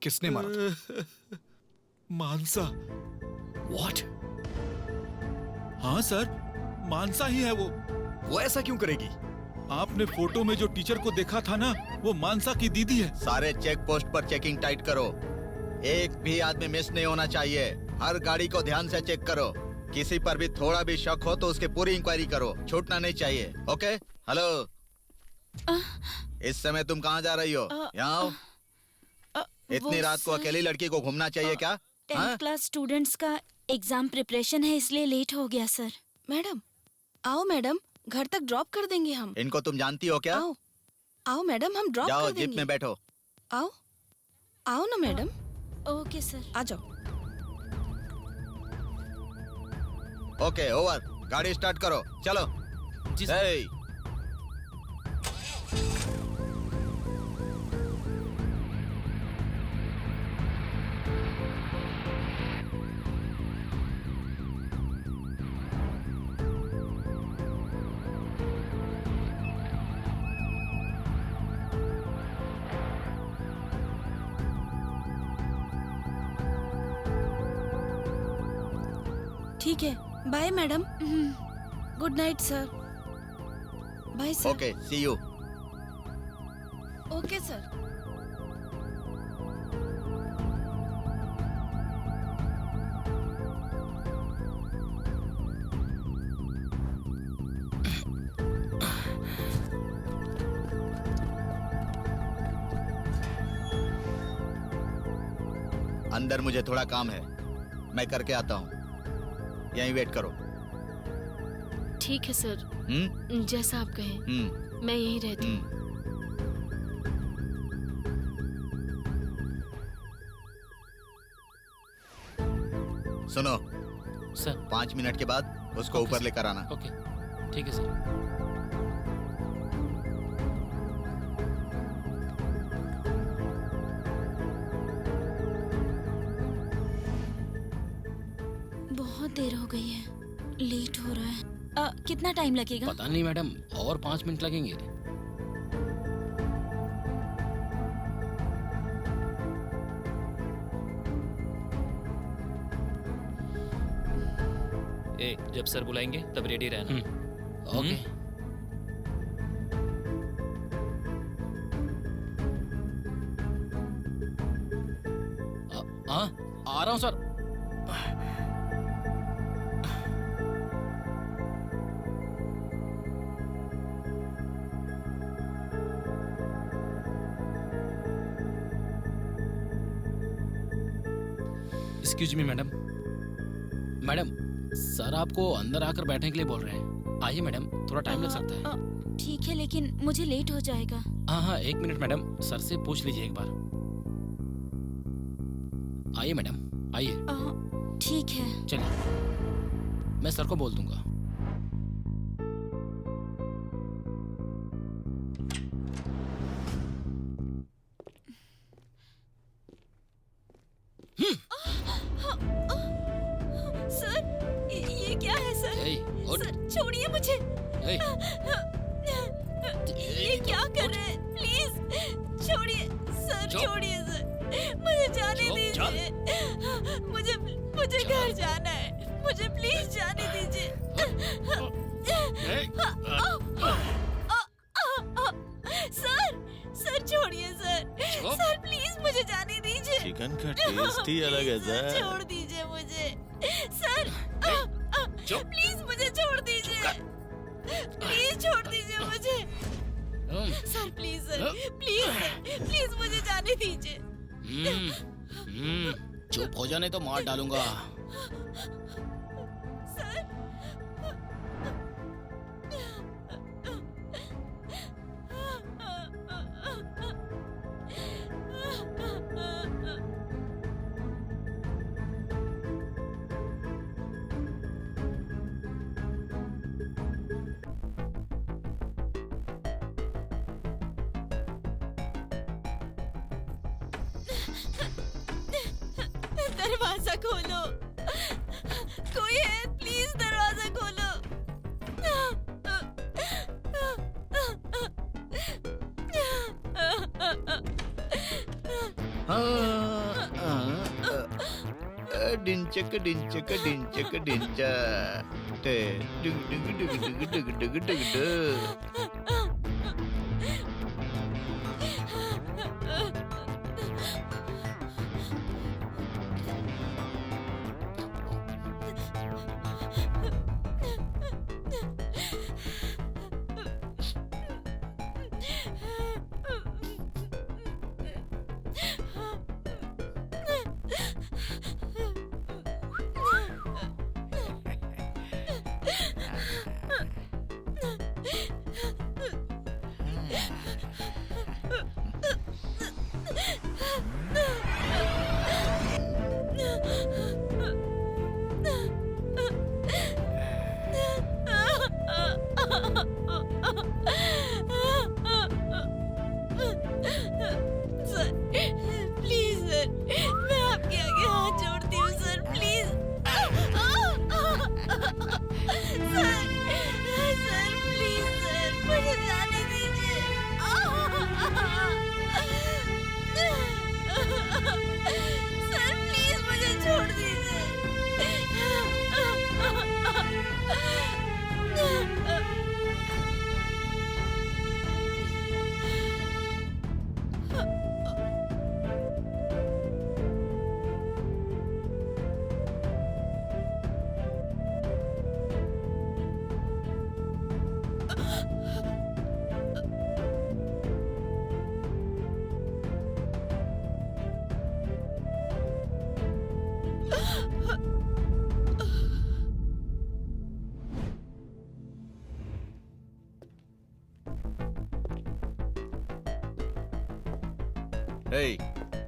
किसने मारा था? मानसा। What? हाँ सर, मानसा ही है वो। वो ऐसा क्यों करेगी? आपने फोटो में जो टीचर को देखा था ना, वो मानसा की दीदी है। सारे चेक पोस्ट पर चेकिंग टाइट करो, एक भी आदमी मिस नहीं होना चाहिए। हर गाड़ी को ध्यान से चेक करो, किसी पर भी थोड़ा भी शक हो तो उसकी पूरी इंक्वायरी करो, छूटना नहीं चाहिए। ओके? हेलो, इस समय तुम कहाँ जा रही हो? यहाँ आओ। इतनी रात को अकेली लड़की को घूमना चाहिए क्या? 10th क्लास स्टूडेंट्स का एग्जाम प्रिपरेशन है, इसलिए लेट हो गया सर। मैडम, आओ मैडम, घर तक ड्रॉप कर देंगे हम। इनको तुम जानती हो क्या? आओ, आओ मैडम, हम ड्रॉप जाओ कर देंगे। जीप में बैठो। आओ, आओ ना मैडम। Okay sir. आ जाओ। Okay, over. गाड़ी स्टार्ट करो, चलो। जी सर। हे, ठीक है, bye madam. Good night sir. Bye sir. Okay, see you. Okay sir. अंदर मुझे थोड़ा काम है, मैं करके आता हूँ, यहीं वेट करो। ठीक है सर, जैसा आप कहें। मैं यहीं रहती हूँ। सुनो सर। 5 मिनट के बाद उसको ऊपर लेकर आना। ओके, ठीक है सर। बहुत देर हो गई है, लेट हो रहा है। कितना टाइम लगेगा? पता नहीं मैडम, और 5 मिनट लगेंगे। जब सर बुलाएंगे तब रेडी रहना। ओके। हाँ, आ रहा हूँ sir. Excuse me madam. Madam, sir आपको अंदर आकर बैठने के लिए बोल रहे हैं। आइए मैडम, थोड़ा टाइम लग सकता है। ठीक है, लेकिन मुझे लेट हो जाएगा। हाँ, 1 मिनट मैडम, सर से पूछ लीजिए एक बार। आइए मैडम, आइए। ठीक है। चलिए, मैं सर को बोल दूंगा। सर, ये क्या है सर? सर, छोड़िए मुझे। ये क्या कर रहे हैं? प्लीज छोड़िए सर, छोड़िए सर, मुझे जाने दीजिए। मुझे घर जाना है, मुझे प्लीज जाने दीजिए। सर छोड़िए सर, सर प्लीज मुझे जाने दीजिए। चिकन का टेस्ट ही अलग है सर। छोड़ दीजिए मुझे सर, प्लीज मुझे छोड़ दीजिए, प्लीज छोड़ दीजिए मुझे सर, प्लीज सर, प्लीज मुझे जाने दीजिए। चुप हो जाने तो मार डालूंगा। सर, दरवाजा खोलो, कोई है? प्लीज दरवाजा खोलो। हाँ, डिंचक डिंचक डिंचक डिंचा टे डिग डिग डिग डिग डिग डिग डिग डिग। सर प्लीज सर, मैं आपके आगे हाथ जोड़ती हूँ sir, please. Sir sir please sir, मुझे जाने दीजिए। सर प्लीज मुझे छोड़ दीजिए। हे,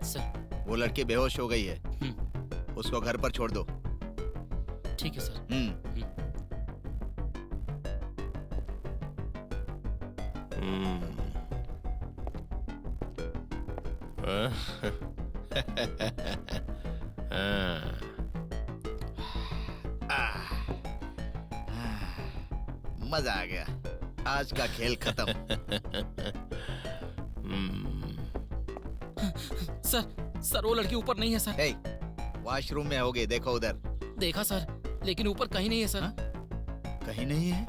सर वो लड़की बेहोश हो गई है, उसको घर पर छोड़ दो। ठीक है सर। मजा आ गया, आज का खेल खत्म। सर वो लड़की ऊपर नहीं है सर। हे, वॉशरूम में होगे, देखो उधर। देखा सर, लेकिन ऊपर कहीं नहीं है सर। कहीं नहीं है?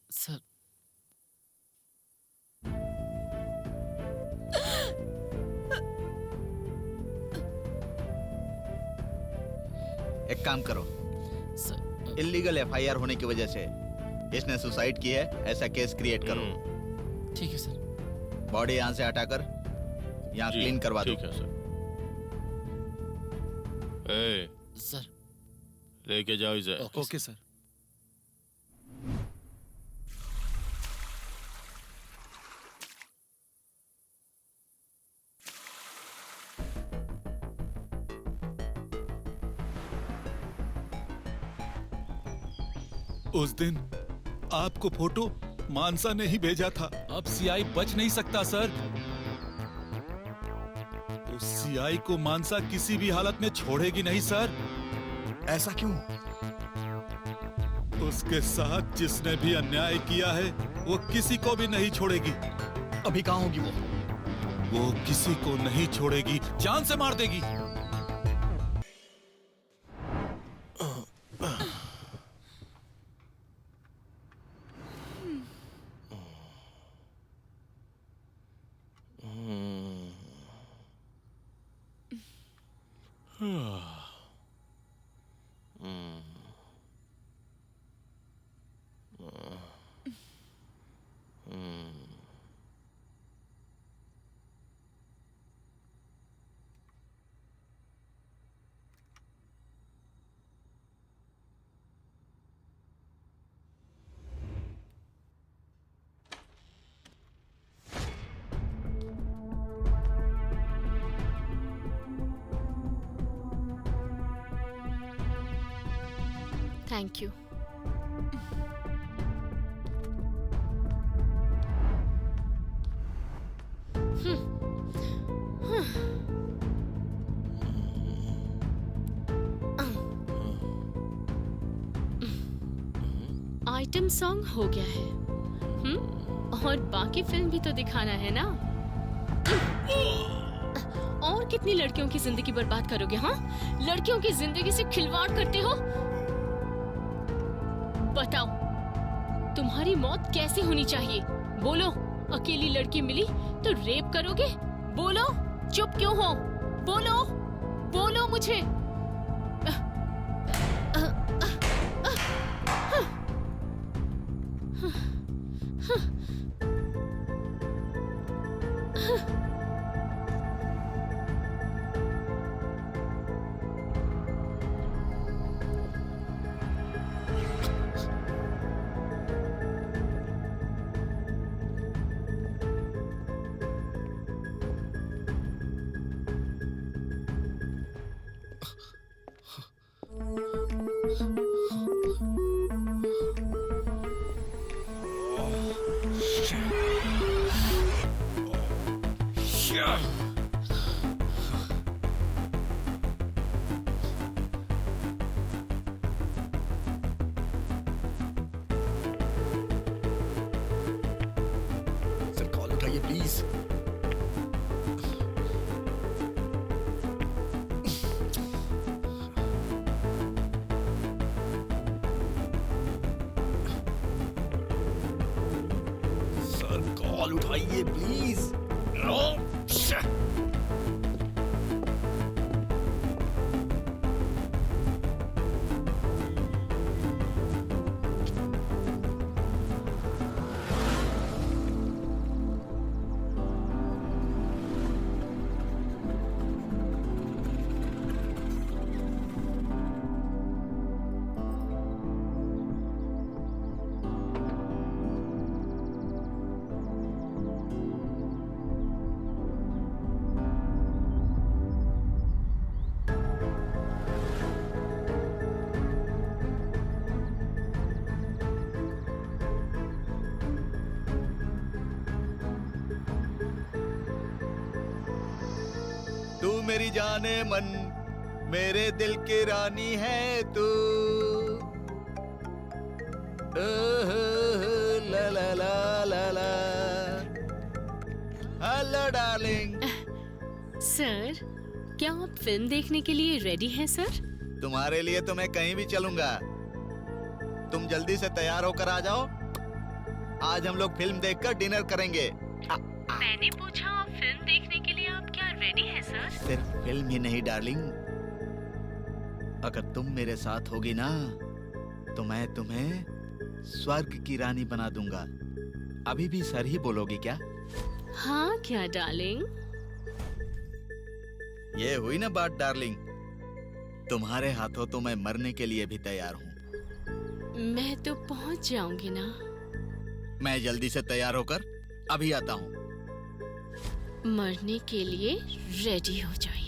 सर एक काम करो, सर इलीगल एफआईआर होने की वजह से इसने सुसाइड की है, ऐसा केस क्रिएट करो। ठीक है सर। बॉडी यहाँ से हटाकर यहाँ क्लीन करवा दो। ठीक है सर। ए, सर लेके जाओ इसे। Okay sir. उस दिन आपको फोटो मानसा ने ही भेजा था। अब सीआई बच नहीं सकता सर। उस सीआई को मानसा किसी भी हालत में छोड़ेगी नहीं सर। ऐसा क्यों? उसके साथ जिसने भी अन्याय किया है वो किसी को भी नहीं छोड़ेगी। अभी कहाँ होगी वो? वो किसी को नहीं छोड़ेगी, जान से मार देगी। Thank you. आइटम सॉन्ग हो गया है। और बाकी फिल्म भी तो दिखाना है ना। और कितनी लड़कियों की जिंदगी बर्बाद करोगे? हाँ, लड़कियों की जिंदगी से खिलवाड़ करते हो। बताओ, तुम्हारी मौत कैसी होनी चाहिए? बोलो। अकेली लड़की मिली तो रेप करोगे? बोलो। चुप क्यों हो? बोलो, बोलो मुझे। सर कॉल उठाइए प्लीज। सर कॉल उठाइए प्लीज। तू मेरी जाने मन, मेरे दिल की रानी है तू। ला ला ला ला ला। Hello darling. सर, क्या आप फिल्म देखने के लिए रेडी हैं सर? तुम्हारे लिए तो मैं कहीं भी चलूंगा। तुम जल्दी से तैयार होकर आ जाओ। आज हम लोग फिल्म देखकर डिनर करेंगे। मैंने पूछा, फिल्म देखने के लिए आप क्या रेडी हैं सर? सिर्फ फिल्म ही नहीं डार्लिंग, अगर तुम मेरे साथ होगी ना तो मैं तुम्हें स्वर्ग की रानी बना दूंगा। अभी भी सर ही बोलोगी क्या? हाँ क्या डार्लिंग? ये हुई ना बात डार्लिंग। तुम्हारे हाथों तो मैं मरने के लिए भी तैयार हूँ। मैं तो पहुँच जाऊंगी ना। मैं जल्दी से तैयार होकर अभी आता हूँ। मरने के लिए रेडी हो जाइए।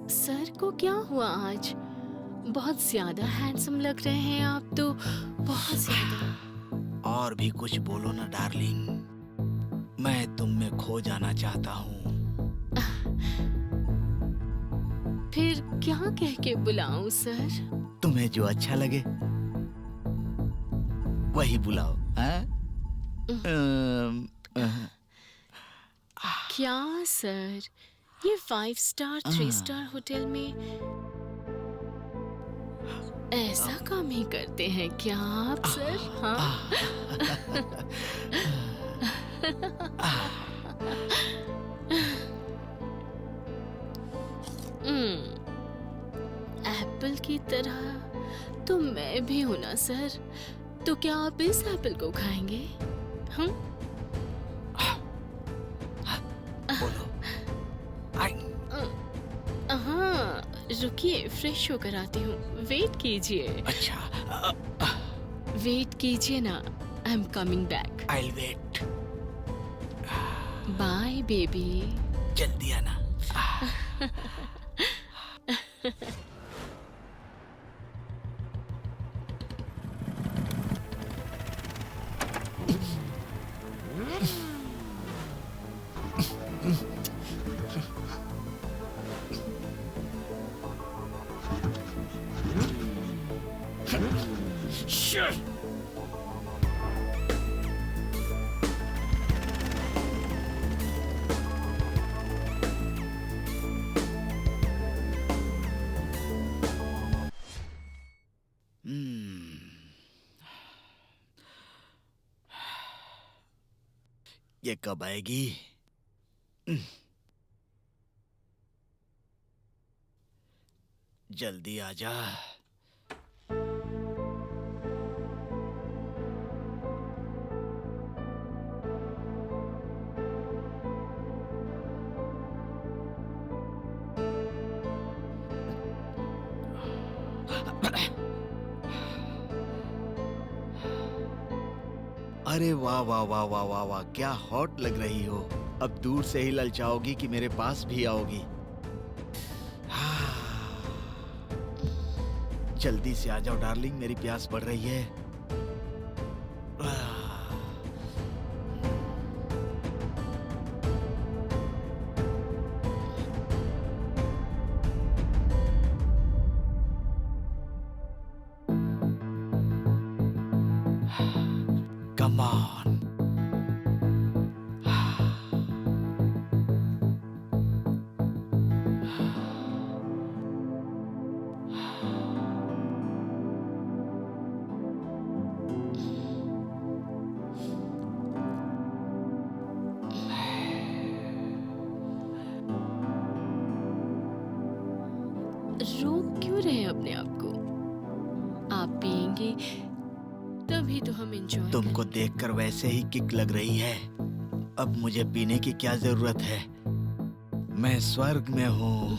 सर को क्या हुआ आज? बहुत ज्यादा हैंडसम लग रहे हैं आप तो, बहुत ज्यादा। और भी कुछ बोलो ना डार्लिंग, मैं तुम में खो जाना चाहता हूँ। फिर क्या कह के बुलाऊं सर? तुम्हें जो अच्छा लगे वही बुलाओ। हाँ? क्या सर, ये 5 स्टार 3 स्टार होटल में ऐसा काम ही करते हैं क्या आप सर? हाँ? एप्पल की तरह तो मैं भी हूं ना सर, तो क्या आप इस एप्पल को खाएंगे? बोलो। हाँ, रुकिए, फ्रेश होकर आती हूँ। वेट कीजिए। अच्छा, वेट कीजिए ना। I am coming back. I will wait. Bye baby. जल्दी आना। ये कब आएगी? जल्दी आजा। अरे वाह वाह वाह वाह वाह वाह, क्या हॉट लग रही हो। अब दूर से ही ललचाओगी कि मेरे पास भी आओगी? जल्दी से आ जाओ डार्लिंग, मेरी प्यास बढ़ रही है। Come on. रोक क्यों रहे अपने आप को? आप पिएंगे तभी तो हम एंजॉय। तुमको देखकर वैसे ही किक लग रही है। अब मुझे पीने की क्या जरूरत है? मैं स्वर्ग में हूँ।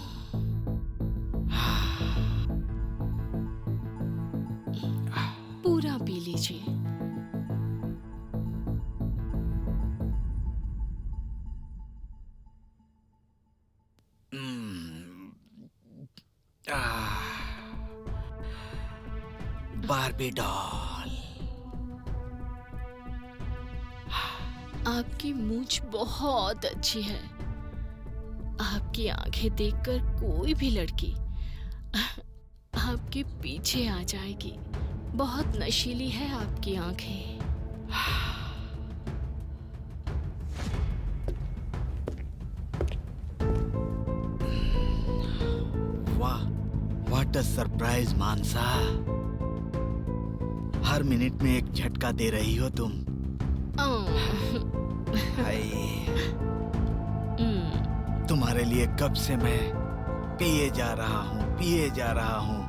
पूरा पी लीजिए। Barbie doll. आपकी मूंछ बहुत अच्छी है। आपकी आंखें देखकर कोई भी लड़की आपके पीछे आ जाएगी। बहुत नशीली है आपकी आंखें। वाह, व्हाट अ सरप्राइज मानसा। हर मिनट में एक झटका दे रही हो तुम। हाय, तुम्हारे लिए कब से मैं पिए जा रहा हूँ।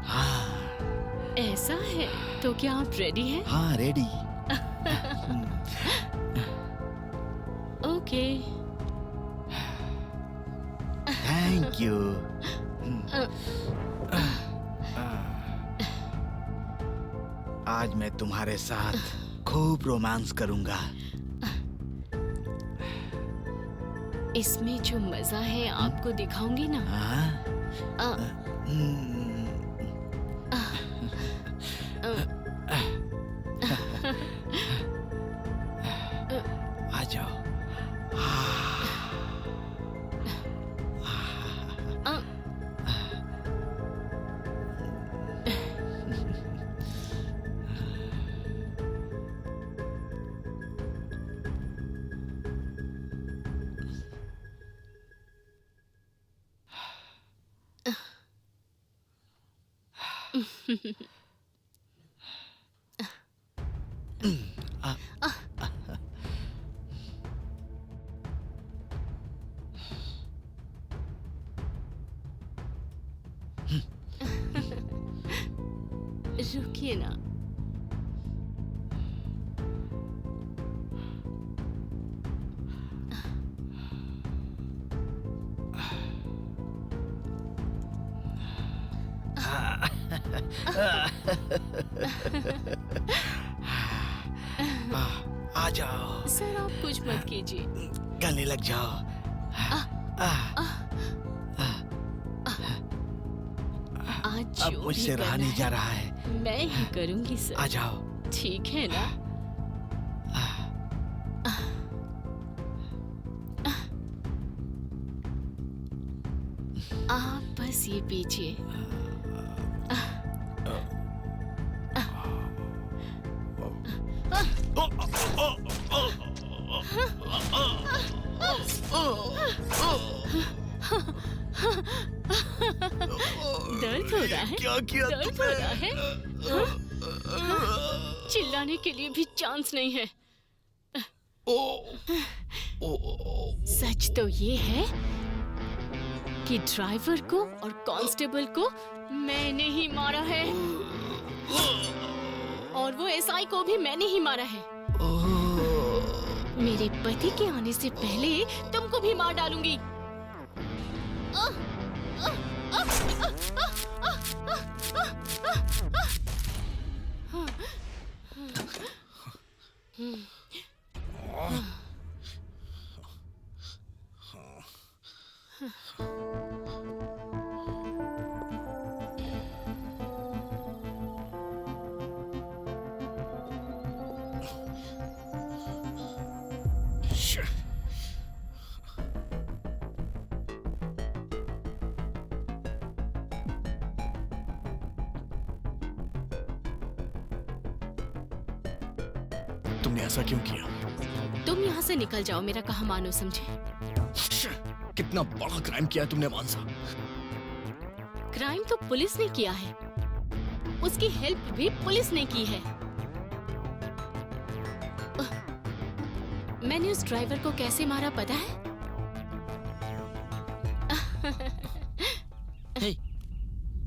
हाँ। ऐसा है तो क्या आप रेडी हैं? हाँ, रेडी। ओके। Thank you. आज मैं तुम्हारे साथ खूब रोमांस करूंगा। इसमें जो मजा है आपको दिखाऊंगी ना। आ जाओ। रुकिए ना। आ जाओ, सर आप कुछ मत कीजिए। गले लग जाओ। आज अब जो मुझसे भी रहा करना नहीं जा है, रहा है। मैं ही करूंगी सर। आ जाओ। ठीक है ना? आप बस ये पीजिए। दर्द हो रहा है? क्या किया दर्द हो रहा है? चिल्लाने के लिए भी चांस नहीं है। सच तो ये है कि ड्राइवर को और कांस्टेबल को मैंने ही मारा है, और वो एसआई को भी मैंने ही मारा है। मेरे पति के आने से पहले तुमको भी मार डालूंगी। तुमने ऐसा क्यों किया? तुम यहाँ से निकल जाओ, मेरा कहा मानो समझे। कितना बड़ा क्राइम किया तुमने मानसा। क्राइम तो पुलिस ने किया है, उसकी हेल्प भी पुलिस ने की है। मैंने उस ड्राइवर को कैसे मारा पता है? हे,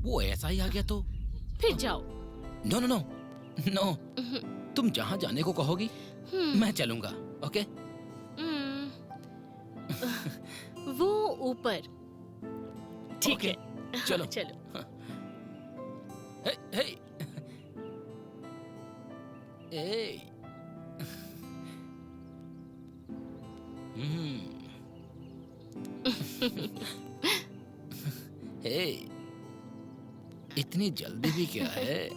वो ऐसा ही आ गया तो फिर जाओ। नो नो नो नो, तुम जहाँ जाने को कहोगी मैं चलूंगा। ओके? वो ऊपर। ठीक ओके, है, चलो चलो। हे हे ए हे, इतनी जल्दी भी क्या है?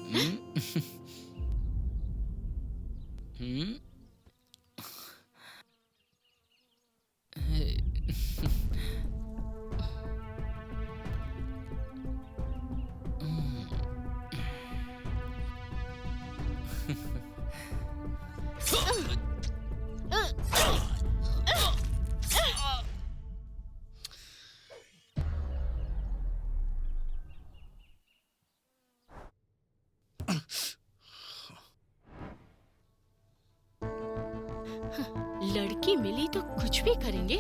लड़की मिली तो कुछ भी करेंगे।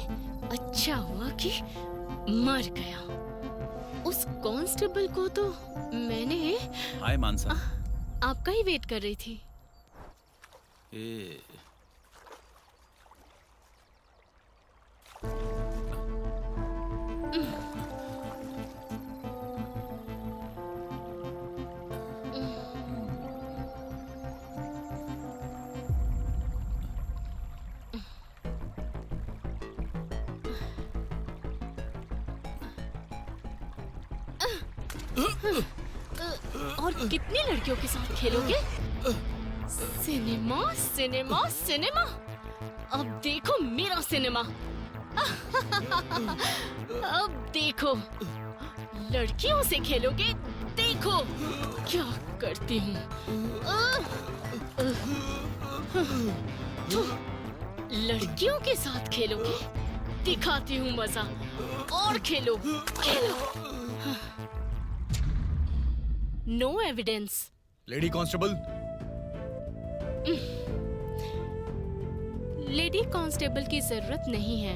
अच्छा हुआ कि मर गया। उस कांस्टेबल को तो मैंने हाय मानसा। आपका ही वेट कर रही थी। ए और कितनी लड़कियों के साथ खेलोगे? Cinema cinema cinema. अब देखो मेरा सिनेमा। अब देखो लड़कियों से खेलोगे। देखो क्या करती हूँ। लड़कियों के साथ खेलोगे? दिखाती हूँ मजा। और खेलो खेलो। No evidence. Lady constable. Lady constable की जरूरत नहीं है।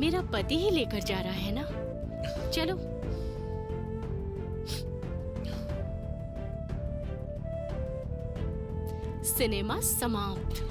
मेरा पति ही लेकर जा रहा है ना। चलो। सिनेमा समाप्त।